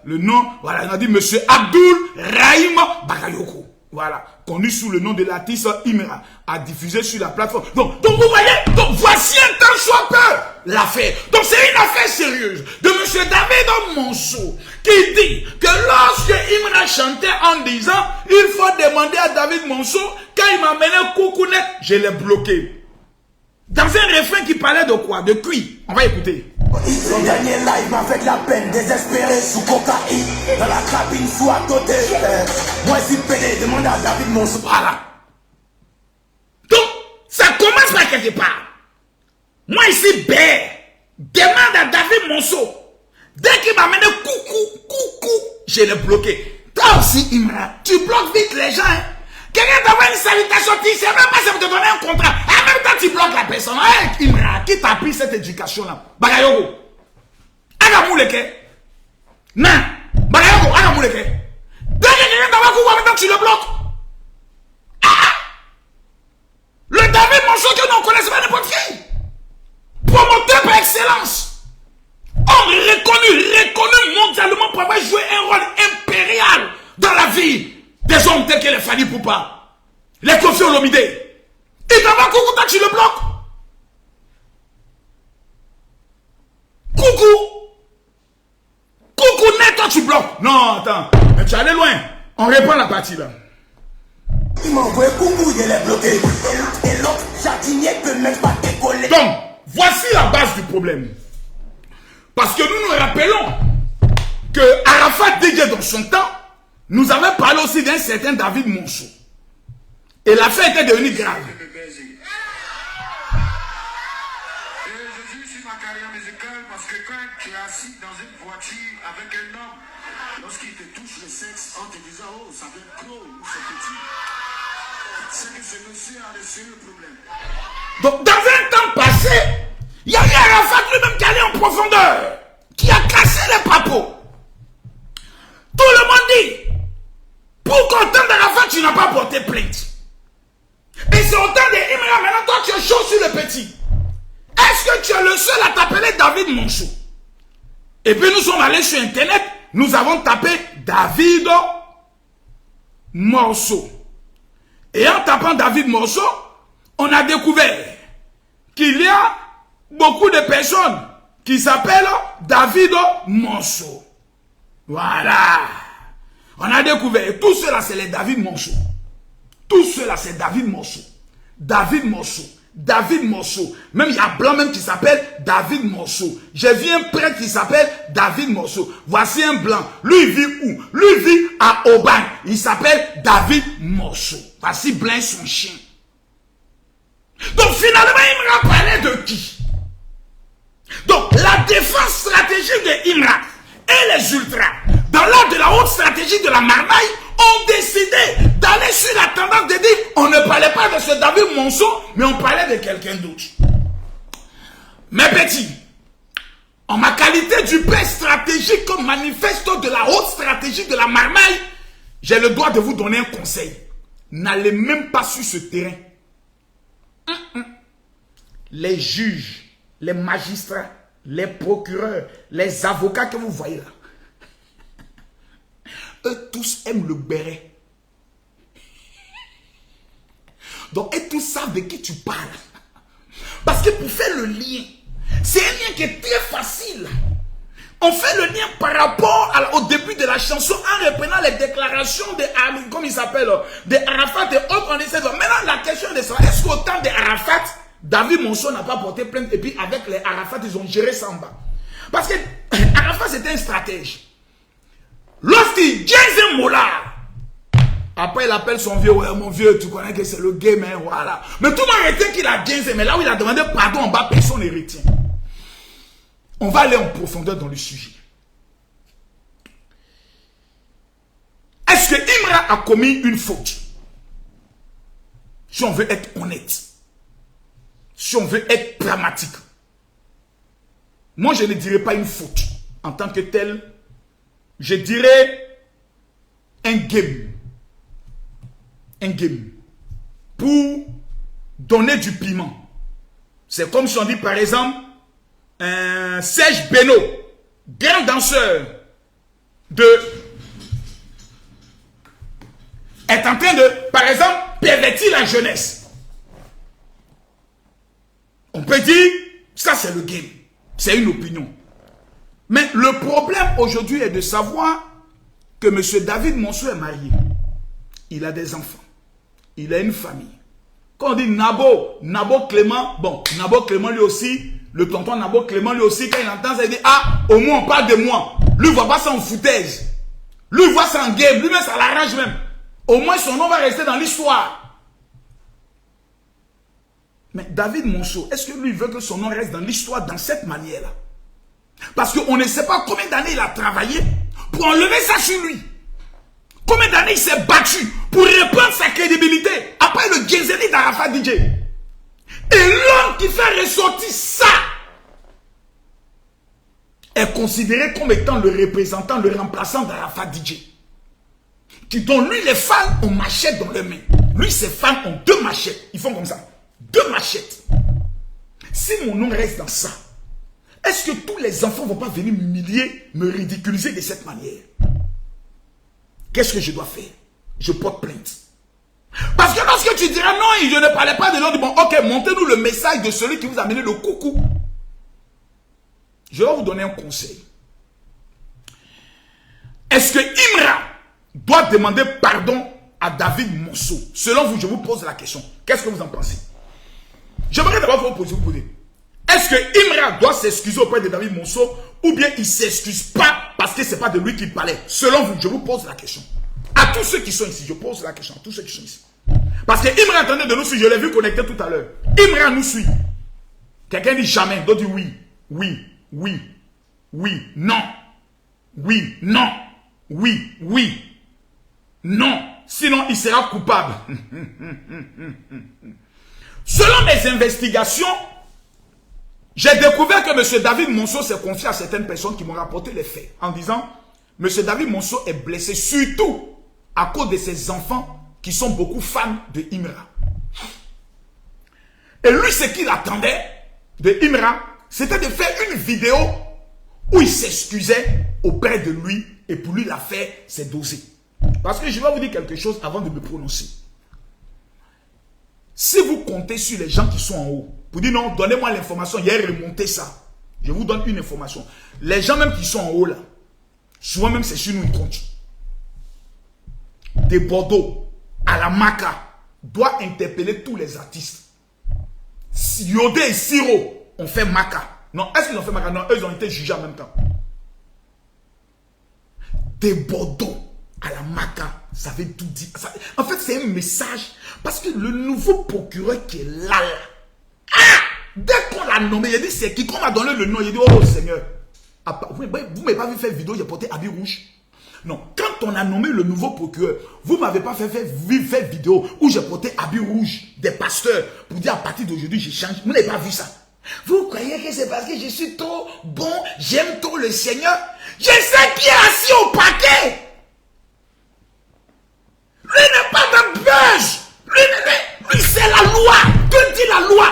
Le nom, voilà, on a dit Monsieur Abdul Rahim Bakayoko. Voilà, connu sous le nom de l'artiste Imra, a diffusé sur la plateforme. Donc vous voyez, donc voici un tant soit peu l'affaire. Donc c'est une affaire sérieuse de M. David Monceau qui dit que lorsque Imra chantait en disant il faut demander à David Monceau, quand il m'a mené Koukounet, je l'ai bloqué. Dans un refrain qui parlait de quoi? De cuit. On va écouter. Son dernier live m'a fait la peine, désespéré sous cocaïne, dans la cabine sous à côté. Moi ici pédé, demande à David Monceau. Voilà. Donc, ça commence par quelque part. Moi ici, demande à David Monceau. Dès qu'il m'a amené coucou, je l'ai bloqué. Toi aussi, Imra, tu bloques vite les gens. Hein? Quelqu'un t'envoie une salutation, tu ne sais même pas si vous te donner un contrat. En même temps, tu bloques la personne. Hey, Imra, qui t'a appris cette éducation-là? Bagayoko. Agamouleke. Non. Bagayoko, Agamouleke. Dès que quelqu'un t'envoie un coup, en même temps, tu le bloques. Ah! Le David Monceau que nous ne connaissons pas n'importe qui. Promoteur par excellence. Homme reconnu mondialement pour avoir joué un rôle impérial dans la vie des hommes tels que les Fali Poupa, les Kofi Olomide. Il t'envoie coucou, toi tu le bloques. Coucou, net, toi tu bloques. Non, attends, mais tu es allé loin. On reprend la partie là. Il m'a envoyé coucou, je l'ai bloqué. Et l'autre jardinier peut même pas décoller. Donc, voici la base du problème. Parce que nous nous rappelons que Arafat Dégué dans son temps nous avait parlé aussi d'un certain David Monceau. Et l'affaire était devenue grave. Je suis sur ma carrière musicale parce que quand tu es assis dans une voiture avec un homme, lorsqu'il te touche le sexe en te disant oh ça vient gros ou c'est petit, c'est que ce monsieur a le sérieux problème. Donc dans un temps passé, il y a eu Arafat lui-même qui allait en profondeur, qui a cassé les papos. Tout le monde dit, pour qu'au temps d'Arafat, tu n'as pas porté plainte. Et c'est au temps de Imra, maintenant toi tu es chaud sur le petit. Est-ce que tu es le seul à t'appeler David Monceau? Et puis nous sommes allés sur internet, nous avons tapé David Monceau. Et en tapant David Monceau, on a découvert qu'il y a beaucoup de personnes qui s'appellent David Monceau. Voilà. On a découvert, tout cela c'est les David Monceau. Tout cela c'est David Monceau. David Monceau. David Monceau. Même il y a blanc même qui s'appelle David Monceau. J'ai vu un prêtre qui s'appelle David Monceau. Voici un blanc. Lui il vit où? Lui il vit à Aubagne. Il s'appelle David Monceau. Voici blanc son chien. Donc finalement il me parlait de qui? Donc la défense stratégique de Imra et les ultras, dans l'ordre de la haute stratégie de la marmaille, ont décidé d'aller sur la tendance de dire on ne parlait pas de ce David Monceau, mais on parlait de quelqu'un d'autre. Mes petits, en ma qualité du père stratégique comme manifesto de la haute stratégie de la marmaille, j'ai le droit de vous donner un conseil. N'allez même pas sur ce terrain. Les juges, les magistrats, les procureurs, les avocats que vous voyez là, eux tous aiment le béret. Donc, eux tous savent de qui tu parles. Parce que pour faire le lien, c'est un lien qui est très facile. On fait le lien par rapport au début de la chanson en reprenant les déclarations de, comme il s'appelle, de Arafat et autres. On essaie de... Maintenant, la question est ça. Est-ce qu'au temps de Arafat, David Monceau n'a pas porté plainte et puis avec les Arafat, ils ont géré ça en bas? Parce que Arafat, c'était un stratège. Lorsqu'il dit un molar, après il appelle son vieux, ouais, mon vieux, tu connais que c'est le game, hein, voilà. Mais tout le monde retient qu'il a 15, mais là où il a demandé pardon en bas, personne ne retient. On va aller en profondeur dans le sujet. Est-ce que Imra a commis une faute? Si on veut être honnête, si on veut être pragmatique, moi je ne dirais pas une faute en tant que telle, je dirais un game. Un game. Pour donner du piment. C'est comme si on dit par exemple, Serge Beno, grand danseur, est en train de, par exemple, pervertir la jeunesse. On peut dire, ça c'est le game. C'est une opinion. Mais le problème aujourd'hui est de savoir que M. David Monceau est marié. Il a des enfants. Il a une famille. Quand on dit Nabo Clément, bon, Nabo Clément lui aussi, le tonton Nabo Clément lui aussi, quand il entend ça, il dit, ah, au moins on parle de moi. Lui, il voit pas ça en foutaise. Lui, il voit ça en game. Lui-même, ça l'arrange même. Au moins, son nom va rester dans l'histoire. Mais David Monceau, est-ce que lui veut que son nom reste dans l'histoire dans cette manière-là? Parce qu'on ne sait pas combien d'années il a travaillé pour enlever ça sur lui. Combien d'années il s'est battu pour reprendre sa crédibilité après le Jezeli d'Arafat DJ. Et l'homme qui fait ressortir ça est considéré comme étant le représentant, le remplaçant d'Arafat DJ. Dont lui, les fans ont machette dans les mains. Lui, ses fans ont 2 machettes. Ils font comme ça. 2 machettes. Si mon nom reste dans ça, est-ce que tous les enfants ne vont pas venir m'humilier, me ridiculiser de cette manière? Qu'est-ce que je dois faire? Je porte plainte. Parce que lorsque tu diras non, je ne parlais pas de l'ordre, bon, ok, montez-nous le message de celui qui vous a amené le coucou. Je vais vous donner un conseil. Est-ce que Imra doit demander pardon à David Monceau? Selon vous, je vous pose la question. Qu'est-ce que vous en pensez? J'aimerais d'abord vous poser. Est-ce que Imra doit s'excuser auprès de David Monceau ou bien il ne s'excuse pas parce que ce n'est pas de lui qu'il parlait? Selon vous, je vous pose la question. À tous ceux qui sont ici, je pose la question à tous ceux qui sont ici. Parce que Imra est en train de nous suivre, je l'ai vu connecté tout à l'heure. Imra nous suit. Quelqu'un dit jamais, d'autres dit oui, oui, oui, oui, non, oui, non, oui, oui, non. Sinon, il sera coupable. Selon mes investigations, j'ai découvert que M. David Monceau s'est confié à certaines personnes qui m'ont rapporté les faits en disant M. David Monceau est blessé surtout à cause de ses enfants qui sont beaucoup fans de Imra. Et lui, ce qu'il attendait de Imra, c'était de faire une vidéo où il s'excusait auprès de lui et pour lui l'affaire s'est dosée. Parce que je vais vous dire quelque chose avant de me prononcer. Si vous comptez sur les gens qui sont en haut, pour dire non, donnez-moi l'information, il y a remonté ça. Je vous donne une information. Les gens même qui sont en haut là, souvent même c'est sur nous ils comptent. De Bordeaux à la Maca doit interpeller tous les artistes. Yodé et Siro ont fait Maca. Non, est-ce qu'ils ont fait Maca? Non, eux ils ont été jugés en même temps. De Bordeaux à la Maca, ça veut tout dire. Ça, en fait, c'est un message. Parce que le nouveau procureur qui est là, dès qu'on l'a nommé, il a dit c'est qui? Qu'on m'a donné le nom, il a dit oh Seigneur. Vous ne m'avez pas vu faire vidéo, j'ai porté habit rouge. Non, quand on a nommé le nouveau procureur, vous ne m'avez pas fait vidéo où j'ai porté habit rouge des pasteurs pour dire à partir d'aujourd'hui je change. Vous n'avez pas vu ça. Vous croyez que c'est parce que je suis trop bon, j'aime trop le Seigneur? Je sais qui est assis au paquet. Lui n'est pas de buzz. Lui c'est la loi. Que dit la loi?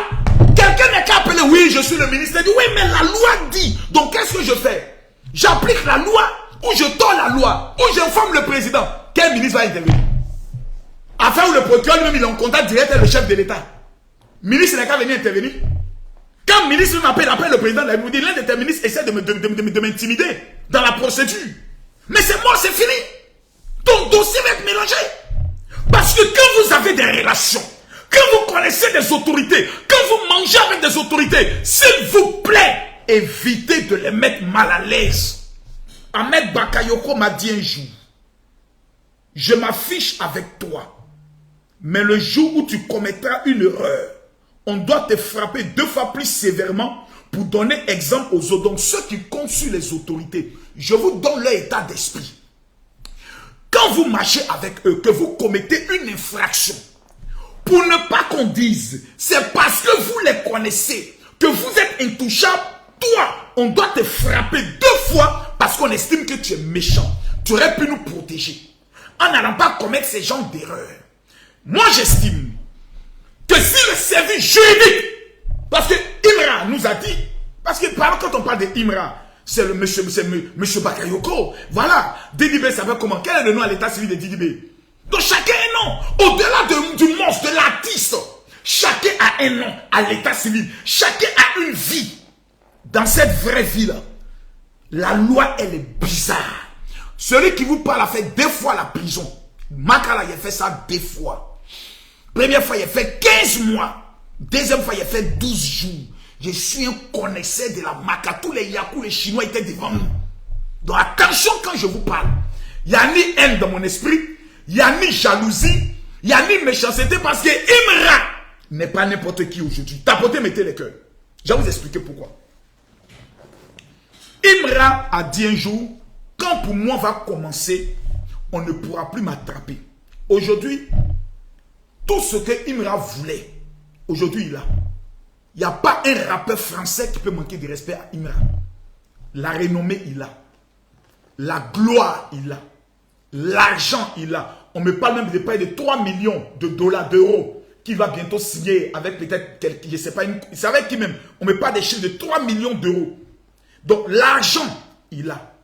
Quelqu'un n'est qu'à appeler, oui, je suis le ministre. Il dit, oui, mais la loi dit. Donc, qu'est-ce que je fais? J'applique la loi ou je tords la loi ou j'informe le président. Quel ministre va intervenir? Afin où le procureur lui-même, il est en contact direct avec le chef de l'État. Le ministre n'est qu'à venir intervenir. Quand le ministre m'appelle, appelle le président de la République, l'un des ministres essaie de m'intimider dans la procédure. Mais c'est mort, c'est fini. Ton dossier va être mélangé. Parce que quand vous avez des relations, quand vous connaissez des autorités, quand vous mangez avec des autorités, s'il vous plaît, évitez de les mettre mal à l'aise. Ahmed Bakayoko m'a dit un jour, je m'affiche avec toi, mais le jour où tu commettras une erreur, on doit te frapper 2 fois plus sévèrement pour donner exemple aux autres. Donc ceux qui comptent sur les autorités, je vous donne leur état d'esprit. Quand vous marchez avec eux, que vous commettez une infraction, pour ne pas qu'on dise, c'est parce que vous les connaissez, que vous êtes intouchable, toi, on doit te frapper 2 fois parce qu'on estime que tu es méchant. Tu aurais pu nous protéger en n'allant pas commettre ces genres d'erreurs. Moi, j'estime que si le service juridique, parce que Imra nous a dit, parce que quand on parle de Imra, c'est le monsieur Bakayoko. Voilà. Didibé savait comment. Quel est le nom à l'état civil de Didibé? Donc chacun a un nom. Au-delà du monstre, de l'artiste, chacun a un nom à l'état civil. Chacun a une vie. Dans cette vraie vie-là, la loi, elle est bizarre. Celui qui vous parle a fait 2 fois la prison. Makala, il a fait ça 2 fois. Première fois, il a fait 15 mois. Deuxième fois, il a fait 12 jours. Je suis un connaisseur de la Maka. Tous les Yakou, les Chinois étaient devant nous. Donc attention quand je vous parle. Il n'y a ni haine dans mon esprit. Il n'y a ni jalousie. Il n'y a ni méchanceté. Parce que Imra n'est pas n'importe qui aujourd'hui. Tapotez, mettez les cœurs. Je vais vous expliquer pourquoi. Imra a dit un jour, quand pour moi va commencer, on ne pourra plus m'attraper. Aujourd'hui, tout ce que Imra voulait, aujourd'hui il a. Il n'y a pas un rappeur français qui peut manquer de respect à Imra. La renommée, il a. La gloire, il a. L'argent, il a. On me parle même de près de 3 millions de dollars, d'euros, qu'il va bientôt signer avec peut-être quelqu'un, je ne sais pas, c'est avec qui même. On me parle des chiffres de 3 millions d'euros. Donc l'argent, il a.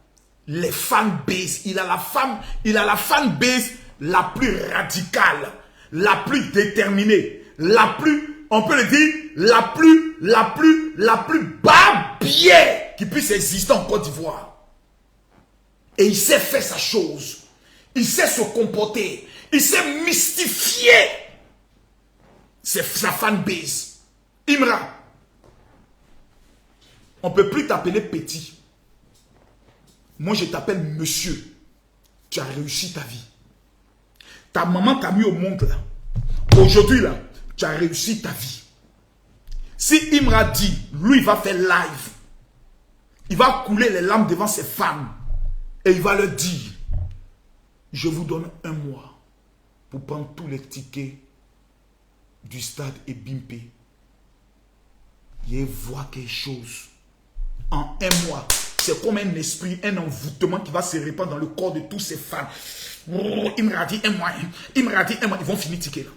Les fanbases, il a la fanbase la plus radicale, la plus déterminée, la plus, on peut le dire, la plus barbière qui puisse exister en Côte d'Ivoire. Et il sait faire sa chose. Il sait se comporter. Il sait mystifier sa fanbase. Imra, on ne peut plus t'appeler petit. Moi, je t'appelle monsieur. Tu as réussi ta vie. Ta maman t'a mis au monde là. Aujourd'hui là, tu as réussi ta vie. Si Imra dit, lui il va faire live, il va couler les larmes devant ses femmes et il va leur dire, je vous donne 1 mois pour prendre tous les tickets du stade et Bimpe. Il voit quelque chose. En 1 mois, c'est comme un esprit, un envoûtement qui va se répandre dans le corps de tous ces fans. Imra dit 1 mois, Imra dit 1 mois, ils vont finir ticket là.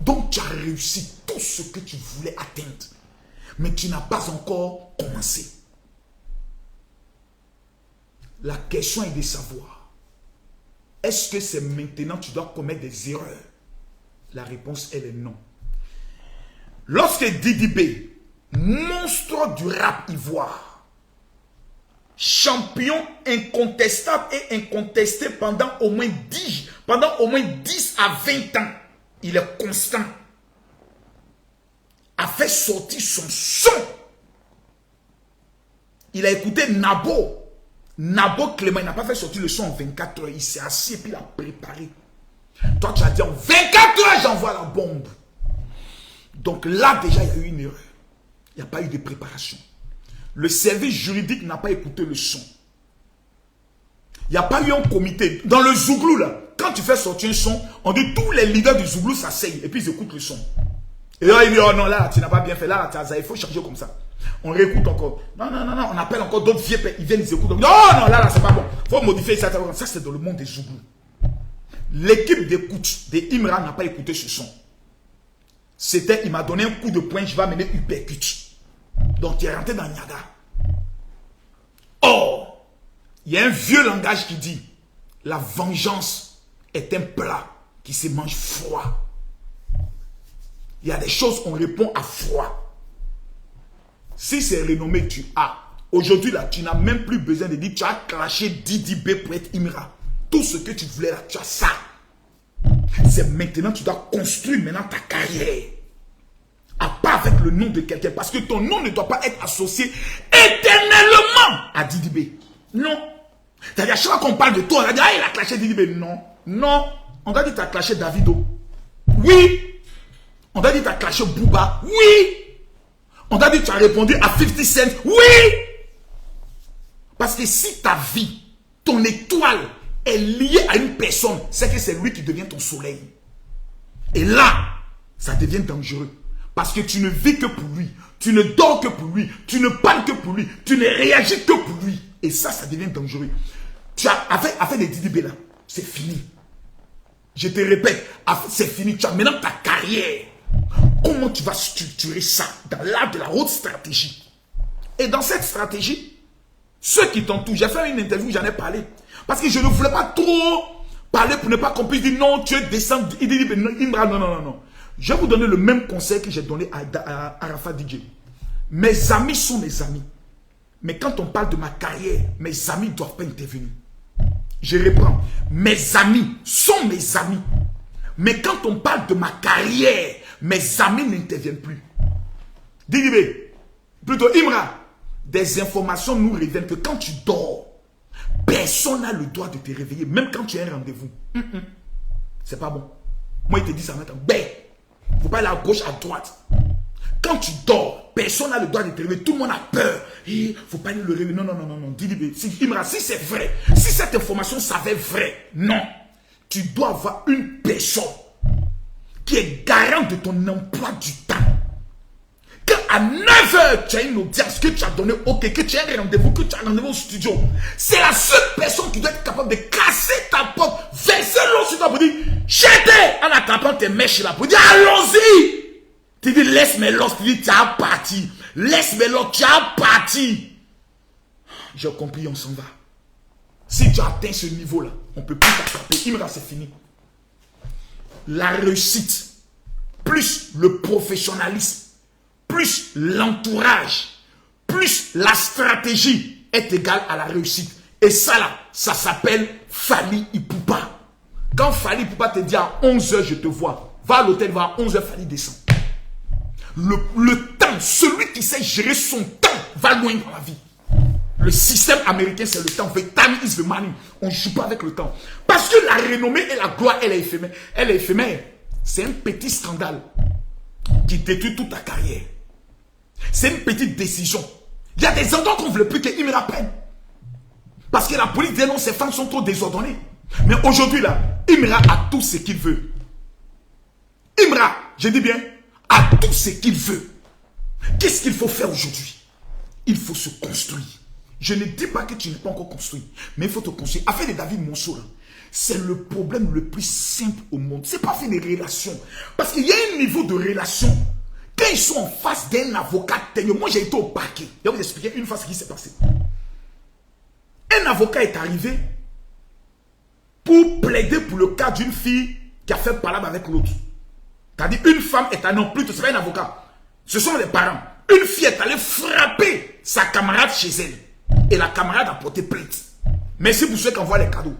Donc tu as réussi tout ce que tu voulais atteindre. Mais tu n'as pas encore commencé. La question est de savoir, est-ce que c'est maintenant que tu dois commettre des erreurs? La réponse, elle est non. Lorsque Didibé, monstre du rap ivoire, champion incontestable et incontesté pendant au moins 10 à 20 ans, il est constant, a fait sortir son son. Il a écouté Nabo Clément, il n'a pas fait sortir le son en 24 heures. Il s'est assis et puis il a préparé. Toi, tu as dit en 24 heures, j'envoie la bombe. Donc là, déjà, il y a eu une erreur. Il n'y a pas eu de préparation. Le service juridique n'a pas écouté le son. Il n'y a pas eu un comité. Dans le Zouglou, là, quand tu fais sortir un son, on dit tous les leaders du Zouglou s'asseyent et puis ils écoutent le son. Et là, il dit, oh non, là, tu n'as pas bien fait, là, il faut changer comme ça. On réécoute encore. Non, on appelle encore d'autres vieux, ils viennent, ils écoutent. Non, là, c'est pas bon. Il faut modifier ça. Ça, c'est dans le monde des Zouglou. L'équipe d'écoute de Imra n'a pas écouté ce son. C'était, il m'a donné un coup de poing, je vais amener uppercut. Donc, tu es rentré dans Niaga. Or, il y a un vieux langage qui dit, la vengeance est un plat qui se mange froid. Il y a des choses, on répond à froid. Si c'est renommé, tu as. Aujourd'hui, là, tu n'as même plus besoin de dire tu as clashé Didi B pour être Imra. Tout ce que tu voulais là, tu as ça. C'est maintenant que tu dois construire maintenant ta carrière. À part avec le nom de quelqu'un. Parce que ton nom ne doit pas être associé éternellement à Didi B. Non. C'est-à-dire, chaque fois qu'on parle de toi, on va dire, ah, il a clashé Didi B. Non. Non. On t'a dit, tu as clashé Davido. Oui. On t'a dit, tu as clashé Booba. Oui. On t'a dit, tu as répondu à 50 Cent. Oui. Parce que si ta vie, ton étoile est liée à une personne, c'est que c'est lui qui devient ton soleil. Et là, ça devient dangereux. Parce que tu ne vis que pour lui. Tu ne dors que pour lui. Tu ne parles que pour lui. Tu ne réagis que pour lui. Et ça devient dangereux. Tu as avec les Didi B là, c'est fini. Je te répète, c'est fini. Tu as maintenant ta carrière. Comment tu vas structurer ça dans l'art de la haute stratégie? Et dans cette stratégie, ceux qui t'entourent, j'ai fait une interview, j'en ai parlé. Parce que je ne voulais pas trop parler pour ne pas qu'on puisse dire non, tu es descendant. Il dit non. Je vais vous donner le même conseil que j'ai donné à Arafat DJ. Mes amis sont mes amis. Mais quand on parle de ma carrière, mes amis ne doivent pas intervenir. Je reprends. Mes amis sont mes amis. Mais quand on parle de ma carrière, mes amis n'interviennent plus. Didi, plutôt Imra, des informations nous révèlent que quand tu dors, personne n'a le droit de te réveiller, même quand tu as un rendez-vous. C'est pas bon. Moi, il te dit ça maintenant. Il ne faut pas aller à gauche, à droite. Quand tu dors, personne n'a le droit de te réveiller. Tout le monde a peur. Il ne faut pas aller le réveiller. Non. Didi, Imra, si c'est vrai, si cette information s'avère vraie, non. Tu dois avoir une personne qui est garante de ton emploi du temps. À 9h, tu as une audience que tu as donné, ok, que tu as un rendez-vous, que tu as un rendez-vous au studio. C'est la seule personne qui doit être capable de casser ta porte, verser l'eau sur toi pour dire, jetez en attrapant tes mèches là, pour dire, allons-y. Tu dis, laisse-moi l'os, tu dis, tu as parti. Laisse-moi l'os, tu as parti. J'ai compris, on s'en va. Si tu as atteint ce niveau-là, on ne peut plus t'attraper. Imra, c'est fini. La réussite, plus le professionnalisme, plus l'entourage, plus la stratégie est égale à la réussite. Et ça là, ça s'appelle Fally Ipupa. Quand Fally Ipupa te dit à 11h, je te vois, va à l'hôtel, va à 11h, Fally descend. Le temps, celui qui sait gérer son temps, va loin dans la vie. Le système américain, c'est le temps. Time is the money. On ne joue pas avec le temps. Parce que la renommée et la gloire, elle est éphémère. Elle est éphémère. C'est un petit scandale qui détruit toute ta carrière. C'est une petite décision. Il y a des endroits qu'on ne voulait plus que Imra prenne. Parce que la police dit non, ces femmes sont trop désordonnées. Mais aujourd'hui, là, Imra a tout ce qu'il veut. Imra, je dis bien, a tout ce qu'il veut. Qu'est-ce qu'il faut faire aujourd'hui? Il faut se construire. Je ne dis pas que tu n'es pas encore construit, mais il faut te construire. Affaire de David Monceau, c'est le problème le plus simple au monde. Ce n'est pas fait des relations. Parce qu'il y a un niveau de relation. Quand ils sont en face d'un avocat, moi j'ai été au parquet. Je vais vous expliquer une fois ce qui s'est passé. Un avocat est arrivé pour plaider pour le cas d'une fille qui a fait palabre avec l'autre. C'est-à-dire une femme est allée, non plutôt, ce n'est pas un avocat. Ce sont les parents. Une fille est allée frapper sa camarade chez elle. Et la camarade a porté plainte. Merci pour ceux qui envoient les cadeaux.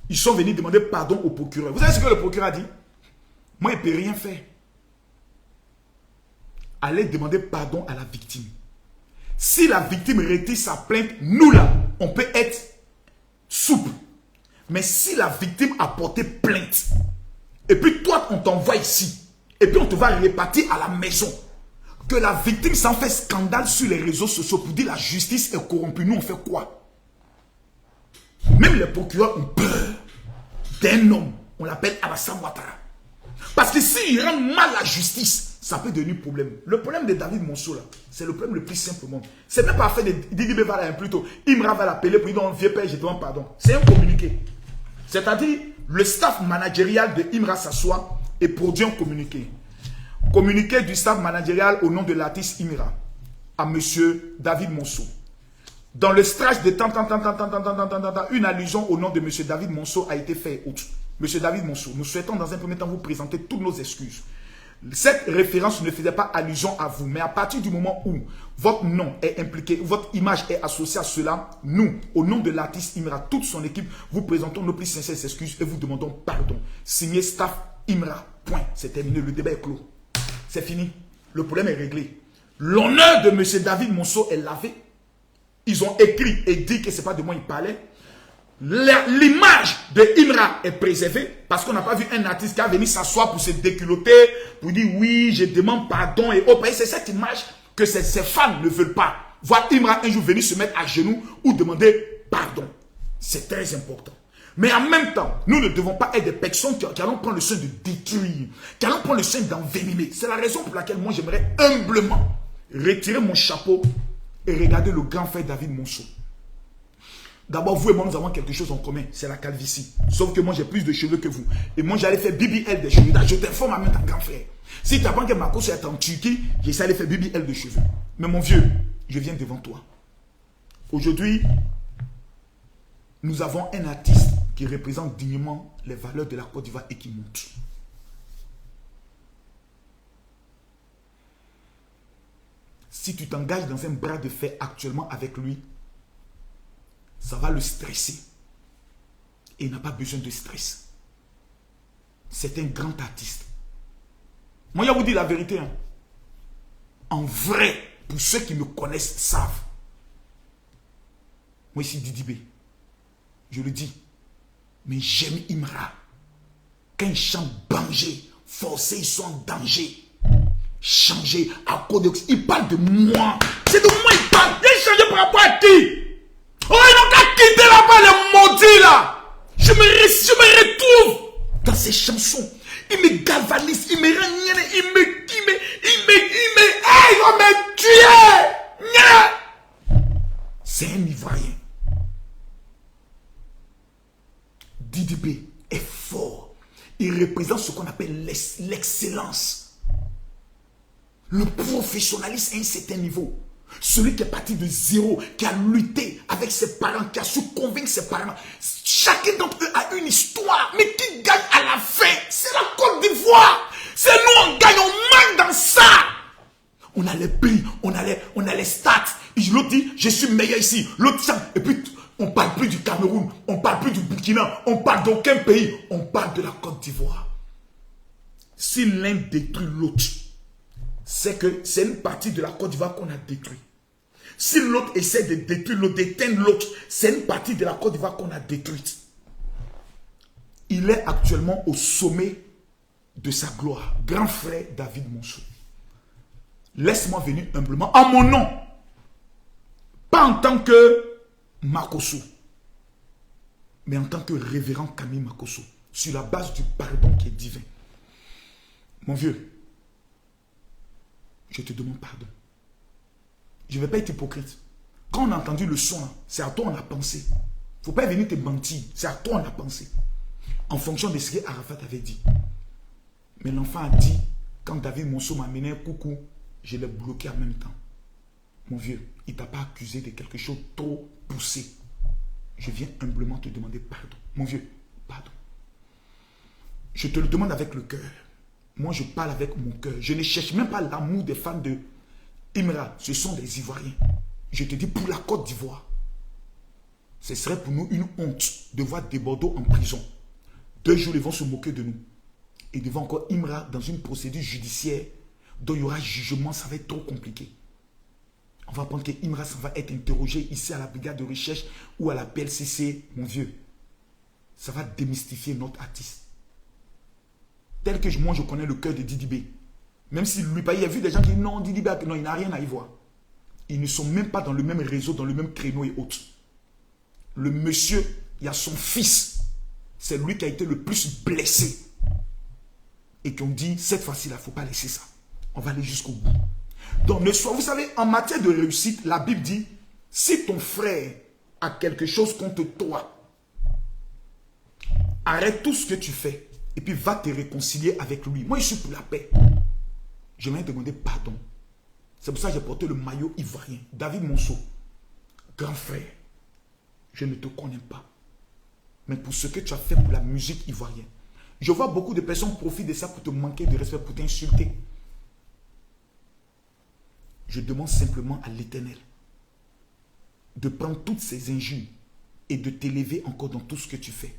Ils sont venus demander pardon au procureur. Vous savez ce que le procureur a dit? Moi, il ne peut rien faire. Allez demander pardon à la victime. Si la victime retire sa plainte, nous là, on peut être souple. Mais si la victime a porté plainte, et puis toi, on t'envoie ici, et puis on te va répartir à la maison, que la victime s'en fait scandale sur les réseaux sociaux pour dire la justice est corrompue, nous on fait quoi? Même les procureurs ont peur d'un homme, on l'appelle Alassane Ouattara. Parce que s'il rend mal la justice, ça peut devenir problème. Le problème de David Monceau, là, c'est le problème le plus simple au monde. C'est même pas fait de Didi B va là, plutôt. Imra va l'appeler pour dire non, vieux père, je te demande pardon. C'est un communiqué. C'est-à-dire, le staff managérial de Imra s'assoit et produit un communiqué. Communiqué du staff managérial au nom de l'artiste Imra à monsieur David Monceau. Dans le strash de une allusion au nom de monsieur David Monceau a été faite. Monsieur David Monceau, nous souhaitons dans un premier temps vous présenter toutes nos excuses. Cette référence ne faisait pas allusion à vous, mais à partir du moment où votre nom est impliqué, votre image est associée à cela, nous, au nom de l'artiste Imra, toute son équipe, vous présentons nos plus sincères excuses et vous demandons pardon. Signé staff Imra. Point. C'est terminé. Le débat est clos. C'est fini. Le problème est réglé. L'honneur de M. David Monceau est lavé. Ils ont écrit et dit que ce n'est pas de moi il parlait. L'image de Imra est préservée parce qu'on n'a pas vu un artiste qui a venu s'asseoir pour se déculotter, pour dire oui, je demande pardon et autres. C'est cette image que ses fans ne veulent pas. Voir Imra un jour venir se mettre à genoux ou demander pardon. C'est très important. Mais en même temps, nous ne devons pas être des personnes qui allons prendre le soin de détruire, qui allons prendre le soin d'envenimer. C'est la raison pour laquelle moi j'aimerais humblement retirer mon chapeau et regarder le grand frère David Monceau. D'abord, vous et moi, nous avons quelque chose en commun. C'est la calvitie. Sauf que moi, j'ai plus de cheveux que vous. Et moi, j'allais faire BBL de cheveux. Je t'informe en même temps, grand frère. Si tu apprends que Makosso est en Turquie, j'essaie de faire BBL de cheveux. Mais mon vieux, je viens devant toi. Aujourd'hui, nous avons un artiste qui représente dignement les valeurs de la Côte d'Ivoire et qui monte. Si tu t'engages dans un bras de fer actuellement avec lui, ça va le stresser. Et il n'a pas besoin de stress. C'est un grand artiste. Moi, je vais vous dire la vérité. Hein. En vrai, pour ceux qui me connaissent, savent. Moi, ici, Didi B, je le dis. Mais j'aime Imra. Quand il chante Banger, forcé, ils sont en danger. Changer à Codex. Il parle de moi. C'est de moi il parle. Il a changé par rapport à qui? Oh, ils n'ont qu'à quitter là-bas les maudits là. Je me retrouve dans ces chansons. Il me galvanise, il me rend, il va me tuer. C'est un Ivoirien. Didi B est fort. Il représente ce qu'on appelle l'excellence. Le professionnalisme à un certain niveau. Celui qui est parti de zéro, qui a lutté avec ses parents, qui a su convaincre ses parents. Chacun d'entre eux a une histoire, mais qui gagne à la fin? C'est la Côte d'Ivoire. C'est nous, on gagne, on manque dans ça. On a les prix, on a les stats. L'autre dit, je suis meilleur ici. L'autre dit, et puis on ne parle plus du Cameroun, on ne parle plus du Burkina, on ne parle d'aucun pays. On parle de la Côte d'Ivoire. Si l'un détruit l'autre, c'est que c'est une partie de la Côte d'Ivoire qu'on a détruit. Si l'autre essaie de détruire l'autre, d'éteindre l'autre, c'est une partie de la Côte d'Ivoire qu'on a détruite. Il est actuellement au sommet de sa gloire. Grand frère David Monceau. Laisse-moi venir humblement, en mon nom. Pas en tant que Makosso, mais en tant que révérend Camille Makosso. Sur la base du pardon qui est divin. Mon vieux, je te demande pardon. Je ne vais pas être hypocrite. Quand on a entendu le son, c'est à toi on a pensé. Il ne faut pas venir te mentir. C'est à toi on a pensé. En fonction de ce que Arafat avait dit. Mais l'enfant a dit, quand David Monceau m'a amené un coucou, je l'ai bloqué en même temps. Mon vieux, il ne t'a pas accusé de quelque chose trop poussé. Je viens humblement te demander pardon. Mon vieux, pardon. Je te le demande avec le cœur. Moi, je parle avec mon cœur. Je ne cherche même pas l'amour des fans de Imra. Ce sont des Ivoiriens. Je te dis, pour la Côte d'Ivoire, ce serait pour nous une honte de voir des Bordeaux en prison. 2 jours, ils vont se moquer de nous. Et devant encore Imra dans une procédure judiciaire dont il y aura jugement, ça va être trop compliqué. On va apprendre que Imra va être interrogé ici à la brigade de recherche ou à la PLCC. Mon vieux, ça va démystifier notre artiste. Tel que moi, je connais le cœur de Didi B. Même si lui, il y a vu des gens qui disent non, Didi B, non, il n'a rien à y voir. Ils ne sont même pas dans le même réseau, dans le même créneau et autres. Le monsieur, il y a son fils. C'est lui qui a été le plus blessé. Et qui ont dit, cette fois-ci, il ne faut pas laisser ça. On va aller jusqu'au bout. Donc, vous savez, en matière de réussite, la Bible dit, si ton frère a quelque chose contre toi, arrête tout ce que tu fais. Et puis va te réconcilier avec lui. Moi, je suis pour la paix. Je vais demander pardon. C'est pour ça que j'ai porté le maillot ivoirien. David Monceau, grand frère, je ne te connais pas. Mais pour ce que tu as fait pour la musique ivoirienne, Je vois beaucoup de personnes profitent de ça pour te manquer de respect, pour t'insulter. Je demande simplement à l'Éternel de prendre toutes ces injures et de t'élever encore dans tout ce que tu fais.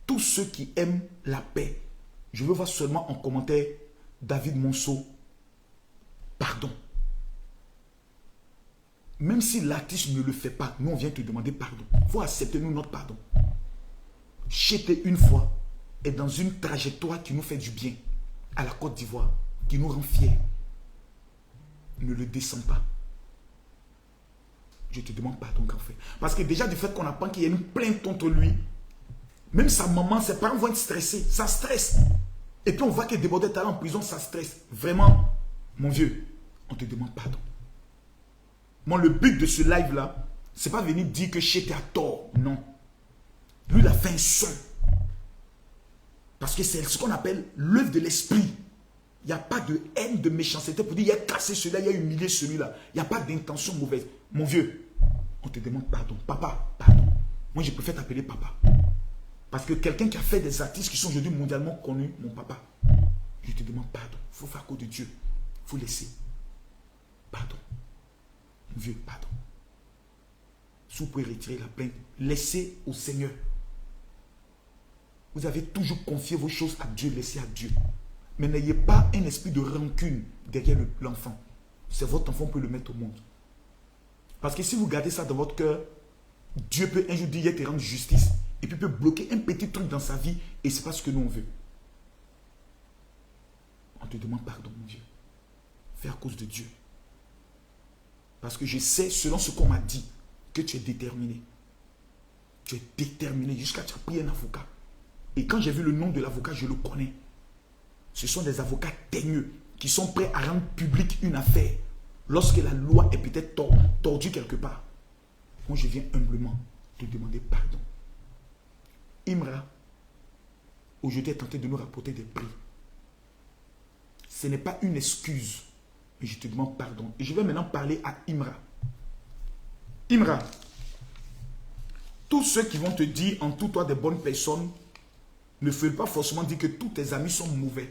Tous ceux qui aiment la paix, je veux voir seulement en commentaire David Monceau, pardon. Même si l'artiste ne le fait pas, nous on vient te demander pardon. Il faut accepter nous notre pardon. Chéter une fois est dans une trajectoire qui nous fait du bien à la Côte d'Ivoire, qui nous rend fiers. Ne le descends pas. Je te demande pardon, grand frère. Parce que déjà du fait qu'on apprend qu'il y a une plainte contre lui, même sa maman, ses parents vont être stressés. Ça stresse. Et puis on voit que Débordeur est allé en prison, ça stresse. Vraiment, mon vieux, on te demande pardon. Moi, le but de ce live-là, c'est pas venir dire que Chété a tort. Non. Lui, il a fait un son. Parce que c'est ce qu'on appelle l'œuvre de l'esprit. Il n'y a pas de haine, de méchanceté pour dire il a cassé celui-là, il a humilié celui-là. Il n'y a pas d'intention mauvaise. Mon vieux, on te demande pardon. Papa, pardon. Moi, je préfère t'appeler papa. Parce que quelqu'un qui a fait des artistes qui sont aujourd'hui mondialement connus, mon papa, je te demande pardon. Il faut faire cause de Dieu. Il faut laisser. Pardon. Mon vieux, pardon. Si vous pouvez retirer la plainte, laissez au Seigneur. Vous avez toujours confié vos choses à Dieu, laissez à Dieu. Mais n'ayez pas un esprit de rancune derrière l'enfant. C'est votre enfant, vous pouvez le mettre au monde. Parce que si vous gardez ça dans votre cœur, Dieu peut un jour dire, il te rendre justice, et puis peut bloquer un petit truc dans sa vie, et ce n'est pas ce que nous on veut. On te demande pardon, mon Dieu. Fais à cause de Dieu. Parce que je sais, selon ce qu'on m'a dit, que tu es déterminé. Tu es déterminé jusqu'à tu as pris un avocat. Et quand j'ai vu le nom de l'avocat, je le connais. Ce sont des avocats teigneux qui sont prêts à rendre publique une affaire lorsque la loi est peut-être tordue quelque part. Moi, je viens humblement te demander pardon. Imra, aujourd'hui, est tenté de nous rapporter des prix. Ce n'est pas une excuse, mais je te demande pardon. Et je vais maintenant parler à Imra. Imra, tous ceux qui vont te dire en tout toi des bonnes personnes ne veulent pas forcément dire que tous tes amis sont mauvais.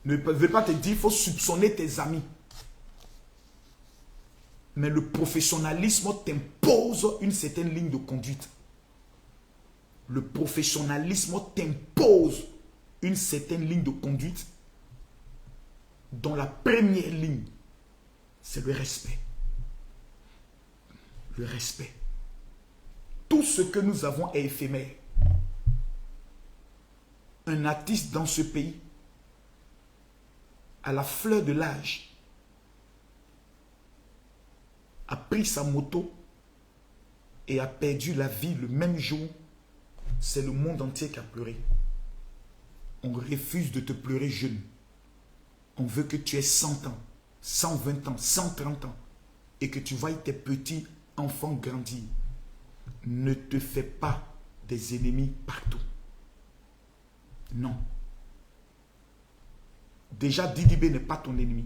Ne veulent pas te dire qu'il faut soupçonner tes amis. Mais le professionnalisme t'impose une certaine ligne de conduite. Le professionnalisme t'impose une certaine ligne de conduite dont la première ligne, c'est le respect. Le respect. Tout ce que nous avons est éphémère. Un artiste dans ce pays, à la fleur de l'âge, a pris sa moto et a perdu la vie le même jour. C'est le monde entier qui a pleuré. On refuse de te pleurer jeune. On veut que tu aies 100 ans, 120 ans, 130 ans et que tu voies tes petits enfants grandir. Ne te fais pas des ennemis partout. Non. Déjà, Didi B n'est pas ton ennemi.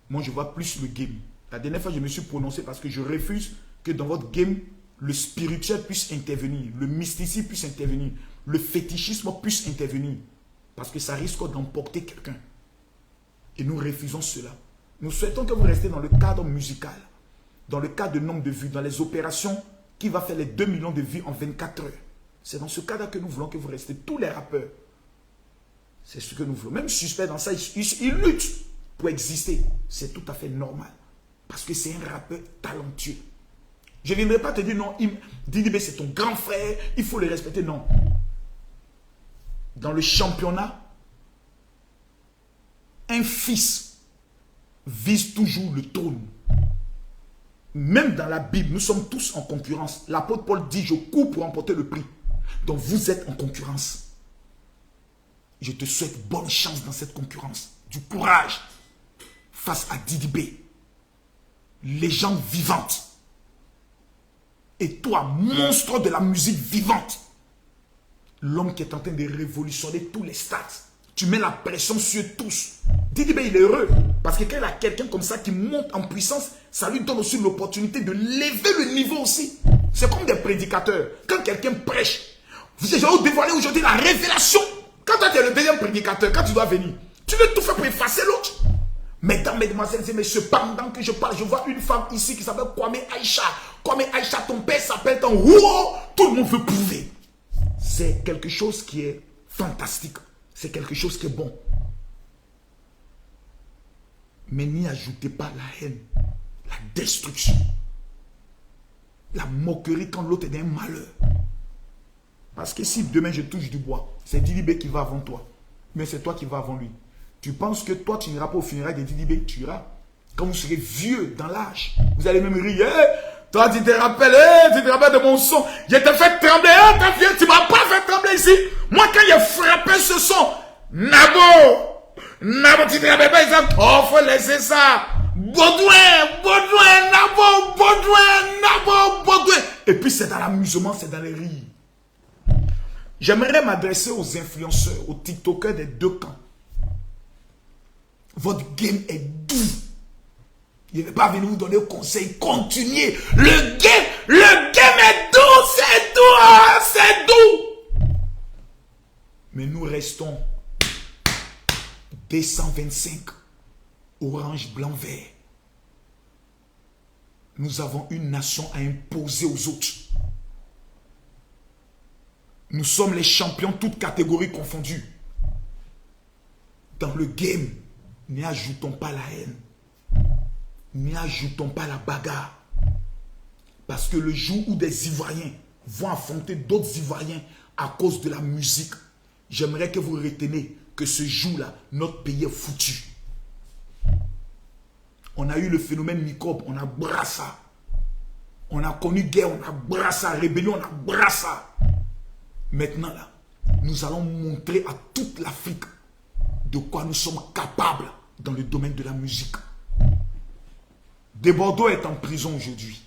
Moi, je vois plus le game. La dernière fois, je me suis prononcé parce que je refuse que dans votre game, le spirituel puisse intervenir, le mysticisme puisse intervenir, le fétichisme puisse intervenir. Parce que ça risque d'emporter quelqu'un. Et nous refusons cela. Nous souhaitons que vous restiez dans le cadre musical, dans le cadre de nombre de vues, dans les opérations qui va faire les 2 millions de vues en 24 heures. C'est dans ce cadre que nous voulons que vous restiez. Tous les rappeurs, c'est ce que nous voulons. Même suspect dans ça, ils luttent pour exister. C'est tout à fait normal. Parce que c'est un rappeur talentueux. Je ne viendrai pas te dire non, Didi B c'est ton grand frère, il faut le respecter. Non. Dans le championnat, un fils vise toujours le trône. Même dans la Bible, nous sommes tous en concurrence. L'apôtre Paul dit, je cours pour remporter le prix. Donc vous êtes en concurrence. Je te souhaite bonne chance dans cette concurrence. Du courage face à Didi B. Légende vivante. Et toi, monstre de la musique vivante. L'homme qui est en train de révolutionner tous les stades. Tu mets la pression sur tous. Didi B, il est heureux. Parce que quand il a quelqu'un comme ça qui monte en puissance, ça lui donne aussi l'opportunité de lever le niveau aussi. C'est comme des prédicateurs. Quand quelqu'un prêche, Je vais vous dévoiler aujourd'hui la révélation. Quand toi tu es le deuxième prédicateur, quand tu dois venir, tu veux tout faire pour effacer l'autre. Mesdames, mesdemoiselles et messieurs, pendant que je parle, je vois une femme ici qui s'appelle Kwame Aïcha. Kwame Aïcha, ton père s'appelle ton Ouo. Tout le monde veut prouver. C'est quelque chose qui est fantastique. C'est quelque chose qui est bon. Mais n'y ajoutez pas la haine, la destruction, la moquerie quand l'autre est d'un malheur. Parce que si demain je touche du bois, c'est Didibé qui va avant toi. Mais c'est toi qui vas avant lui. Tu penses que toi, tu n'iras pas au funérailles de Didibé, tu iras. Quand vous serez vieux dans l'âge, vous allez même rire. Hey, toi, tu te rappelles de mon son. Je t'ai fait trembler. Hey, t'es vieux, tu m'as pas fait trembler ici. Moi, quand j'ai frappé ce son, Nabo, tu te rappelles pas, ça? Oh, faut laisser ça. Baudouin, Nabo, Baudouin. Et puis, c'est dans l'amusement, c'est dans les rires. J'aimerais m'adresser aux influenceurs, aux TikTokers des deux camps. Votre game est doux. Je ne vais pas venir vous donner un conseil. Continuez. Le game est doux. C'est doux. C'est doux. Mais nous restons 225. Orange, blanc, vert. Nous avons une nation à imposer aux autres. Nous sommes les champions, toutes catégories confondues. Dans le game, n'y ajoutons pas la haine. N'y ajoutons pas la bagarre. Parce que le jour où des Ivoiriens vont affronter d'autres Ivoiriens à cause de la musique, j'aimerais que vous reteniez que ce jour-là, notre pays est foutu. On a eu le phénomène microbe, on a Brassa. On a connu guerre, on a Brassa. Rébellion, on a Brassa. Maintenant là, nous allons montrer à toute l'Afrique de quoi nous sommes capables dans le domaine de la musique. Debordo est en prison aujourd'hui.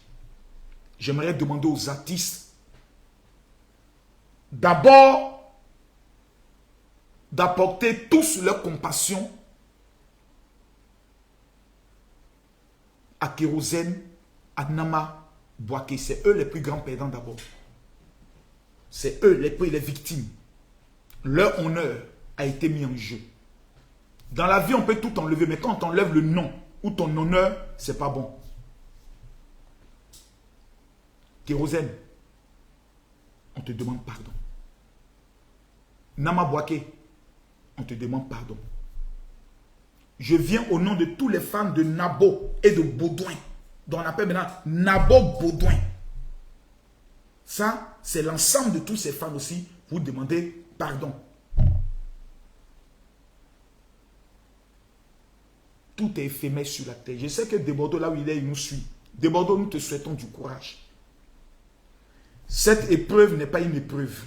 J'aimerais demander aux artistes d'abord d'apporter tous leur compassion à Kérosène, à Nama Bouaké. C'est eux les plus grands perdants d'abord. C'est eux les victimes. Leur honneur a été mis en jeu. Dans la vie, on peut tout enlever, mais quand on enlève le nom ou ton honneur, c'est pas bon. Kérosène, on te demande pardon. Nama Bouaké, on te demande pardon. Je viens au nom de tous les fans de Nabo et de Baudouin, dont on appelle maintenant Nabo Baudouin. Ça, c'est l'ensemble de tous ces fans aussi. Vous demandez pardon. Tout est éphémère sur la terre. Je sais que Debordo, là où il est, il nous suit. Debordo, nous te souhaitons du courage. Cette épreuve n'est pas une épreuve.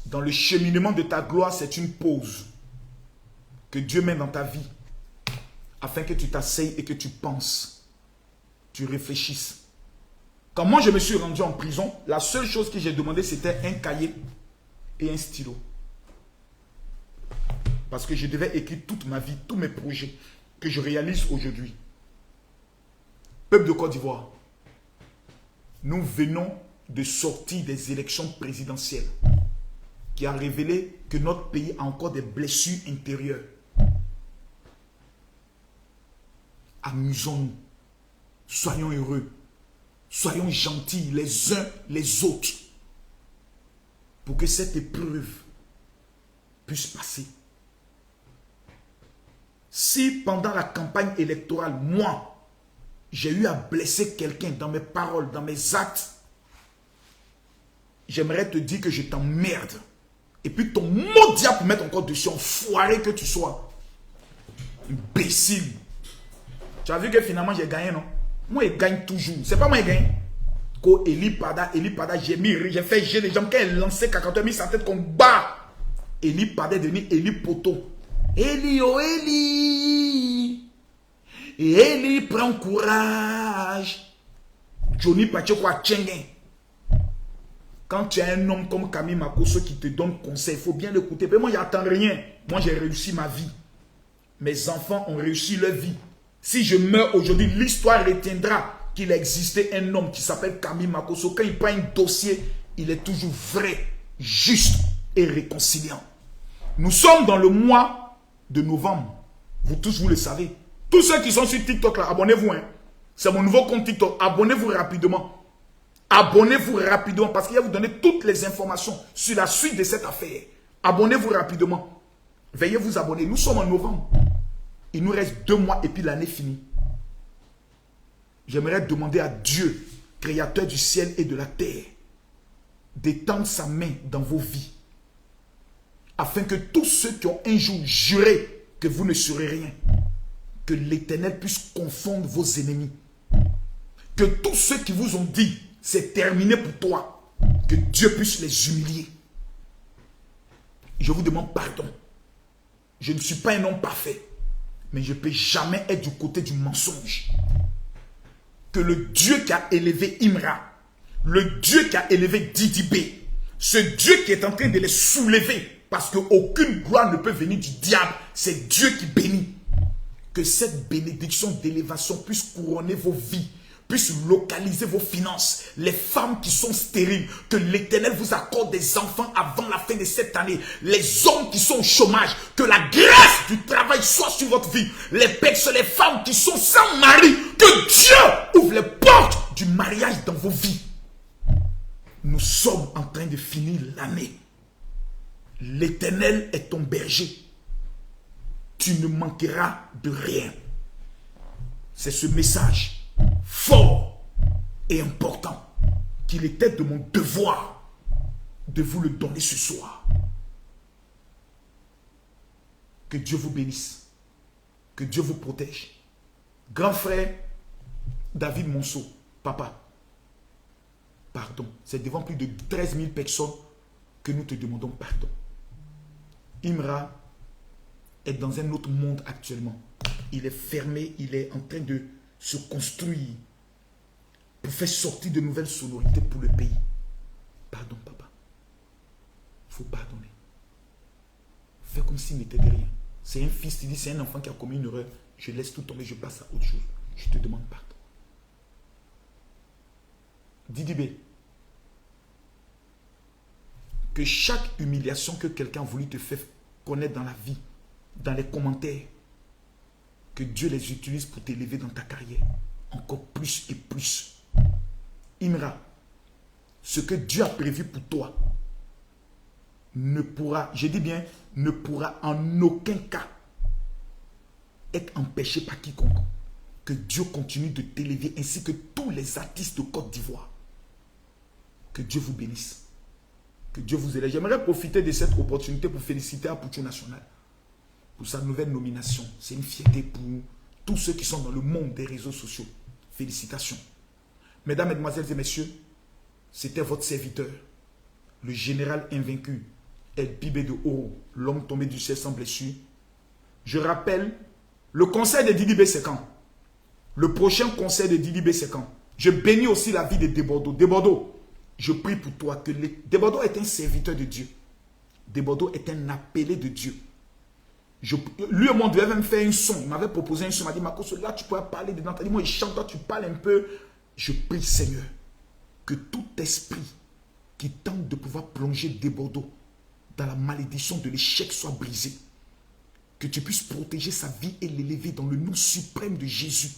Dans le cheminement de ta gloire, c'est une pause que Dieu met dans ta vie afin que tu t'asseyes et que tu penses, tu réfléchisses. Quand moi je me suis rendu en prison, la seule chose que j'ai demandé, c'était un cahier et un stylo. Parce que je devais écrire toute ma vie, tous mes projets que je réalise aujourd'hui. Peuple de Côte d'Ivoire, nous venons de sortir des élections présidentielles qui a révélé que notre pays a encore des blessures intérieures. Amusons-nous, soyons heureux, soyons gentils les uns les autres pour que cette épreuve puisse passer. Si pendant la campagne électorale, moi, j'ai eu à blesser quelqu'un dans mes paroles, dans mes actes, j'aimerais te dire que je t'emmerde. Et puis ton mot diable pour mettre encore dessus, enfoiré que tu sois. Imbécile. Tu as vu que finalement j'ai gagné, non? Moi, je gagne toujours. C'est pas moi qui gagne. Quand Eli Pada, j'ai fait gérer les gens. Quand elle lançait Kakato, mis sa tête comme bas. Eli Pada est devenu Eli Poto. Eli, oh Eli. Et Eli prend courage. Johnny Pachekwa Tchengen. Quand tu as un homme comme Camille Makosso qui te donne conseil, il faut bien l'écouter. Mais moi, je n'attends rien. Moi, j'ai réussi ma vie. Mes enfants ont réussi leur vie. Si je meurs aujourd'hui, l'histoire retiendra qu'il existait un homme qui s'appelle Camille Makosso. Quand il prend un dossier, il est toujours vrai, juste et réconciliant. Nous sommes dans le mois de novembre. Vous tous, vous le savez. Tous ceux qui sont sur TikTok, là, abonnez-vous. Hein. C'est mon nouveau compte TikTok. Abonnez-vous rapidement. Abonnez-vous rapidement parce qu'il va vous donner toutes les informations sur la suite de cette affaire. Abonnez-vous rapidement. Veuillez vous abonner. Nous sommes en novembre. Il nous reste 2 mois et puis l'année finie. J'aimerais demander à Dieu, créateur du ciel et de la terre, d'étendre sa main dans vos vies. Afin que tous ceux qui ont un jour juré que vous ne serez rien, que l'Éternel puisse confondre vos ennemis. Que tous ceux qui vous ont dit, c'est terminé pour toi, que Dieu puisse les humilier. Je vous demande pardon. Je ne suis pas un homme parfait, mais je ne peux jamais être du côté du mensonge. Que le Dieu qui a élevé Imra, le Dieu qui a élevé Didi B, ce Dieu qui est en train de les soulever, parce qu'aucune gloire ne peut venir du diable, c'est Dieu qui bénit. Que cette bénédiction d'élévation puisse couronner vos vies, puisse localiser vos finances. Les femmes qui sont stériles, que l'Éternel vous accorde des enfants avant la fin de cette année. Les hommes qui sont au chômage, que la grâce du travail soit sur votre vie. Les personnes, les femmes qui sont sans mari, que Dieu ouvre les portes du mariage dans vos vies. Nous sommes en train de finir l'année. L'Éternel est ton berger. Tu ne manqueras de rien. C'est ce message fort et important qu'il était de mon devoir de vous le donner ce soir. Que Dieu vous bénisse. Que Dieu vous protège. Grand frère David Monceau, papa, pardon. C'est devant plus de 13 000 personnes que nous te demandons pardon. Imra est dans un autre monde actuellement. Il est fermé, il est en train de se construire pour faire sortir de nouvelles sonorités pour le pays. Pardon, papa. Il faut pardonner. Fais comme s'il n'était de rien. C'est un fils, il dit, c'est un enfant qui a commis une erreur. Je laisse tout tomber, je passe à autre chose. Je te demande pardon. Didi B, que chaque humiliation que quelqu'un a voulu te faire connaître dans la vie, dans les commentaires, que Dieu les utilise pour t'élever dans ta carrière. Encore plus et plus. Imra, ce que Dieu a prévu pour toi ne pourra, je dis bien, ne pourra en aucun cas être empêché par quiconque. Que Dieu continue de t'élever ainsi que tous les artistes de Côte d'Ivoire. Que Dieu vous bénisse. Que Dieu vous élève. J'aimerais profiter de cette opportunité pour féliciter Apoutou National pour sa nouvelle nomination. C'est une fierté pour tous ceux qui sont dans le monde des réseaux sociaux. Félicitations. Mesdames, Mesdemoiselles et Messieurs, c'était votre serviteur, le général invaincu, El Pibé de Oro, l'homme tombé du ciel sans blessure. Je rappelle, le conseil de Didi B, c'est quand? Le prochain conseil de Didi B, c'est quand? Je bénis aussi la vie de Debordeaux. Debordeaux, je prie pour toi que Debordeaux est un serviteur de Dieu. Debordeaux est un appelé de Dieu. Lui et moi, on devait même faire un son. Il m'avait proposé un son. Il m'a dit, Marcos, là, tu pourrais parler dedans. Il m'a dit, moi, il chante, toi, tu parles un peu. Je prie, Seigneur, que tout esprit qui tente de pouvoir plonger Debordeaux dans la malédiction de l'échec soit brisé. Que tu puisses protéger sa vie et l'élever dans le nom suprême de Jésus.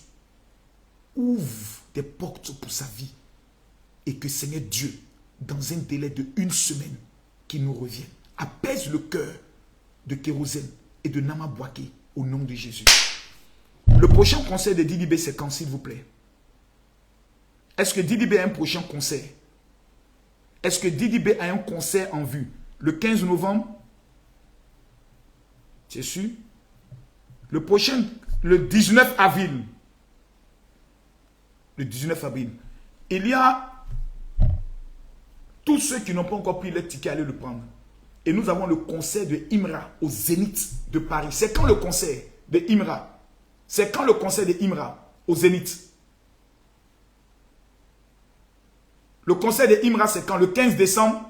Ouvre des portes pour sa vie. Et que, Seigneur Dieu, dans un délai de 1 semaine, qu'il nous revienne. Apaise le cœur de Kérosène et de Nama Bouaké au nom de Jésus. Le prochain concert de Didi B, c'est quand, s'il vous plaît? Est-ce que Didi B a un prochain concert? Est-ce que Didi B a un concert en vue? Le 15 novembre? C'est sûr? Le prochain, le 19 avril. Le 19 avril. Il y a tous ceux qui n'ont pas encore pris le ticket, allez le prendre. Et nous avons le concert de Imra au Zénith de Paris. C'est quand le concert de Imra? C'est quand le concert de Imra au Zénith? Le concert de Imra, c'est quand? Le 15 décembre?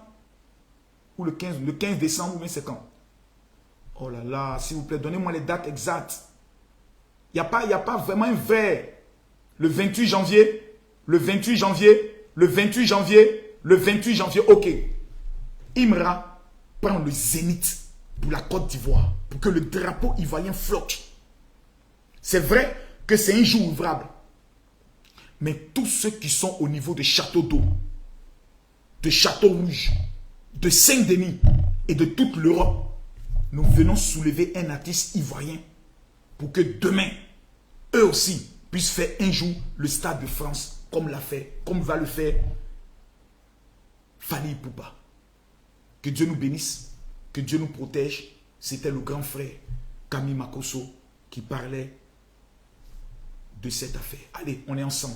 Ou le 15 décembre, ou bien c'est quand? Oh là là, s'il vous plaît, donnez-moi les dates exactes. Il n'y a pas vraiment un vrai. Le 28 janvier, le 28 janvier, le 28 janvier, le 28 janvier, ok. Imra prend le zénith pour la Côte d'Ivoire, pour que le drapeau ivoirien flotte. C'est vrai que c'est un jour ouvrable. Mais tous ceux qui sont au niveau de Château d'Eau, de Château Rouge, de Saint-Denis et de toute l'Europe, nous venons soulever un artiste ivoirien pour que demain, eux aussi, puissent faire un jour le Stade de France, comme va le faire Fally Ipupa. Que Dieu nous bénisse, que Dieu nous protège. C'était le grand frère Camille Makosso qui parlait de cette affaire. Allez, on est ensemble.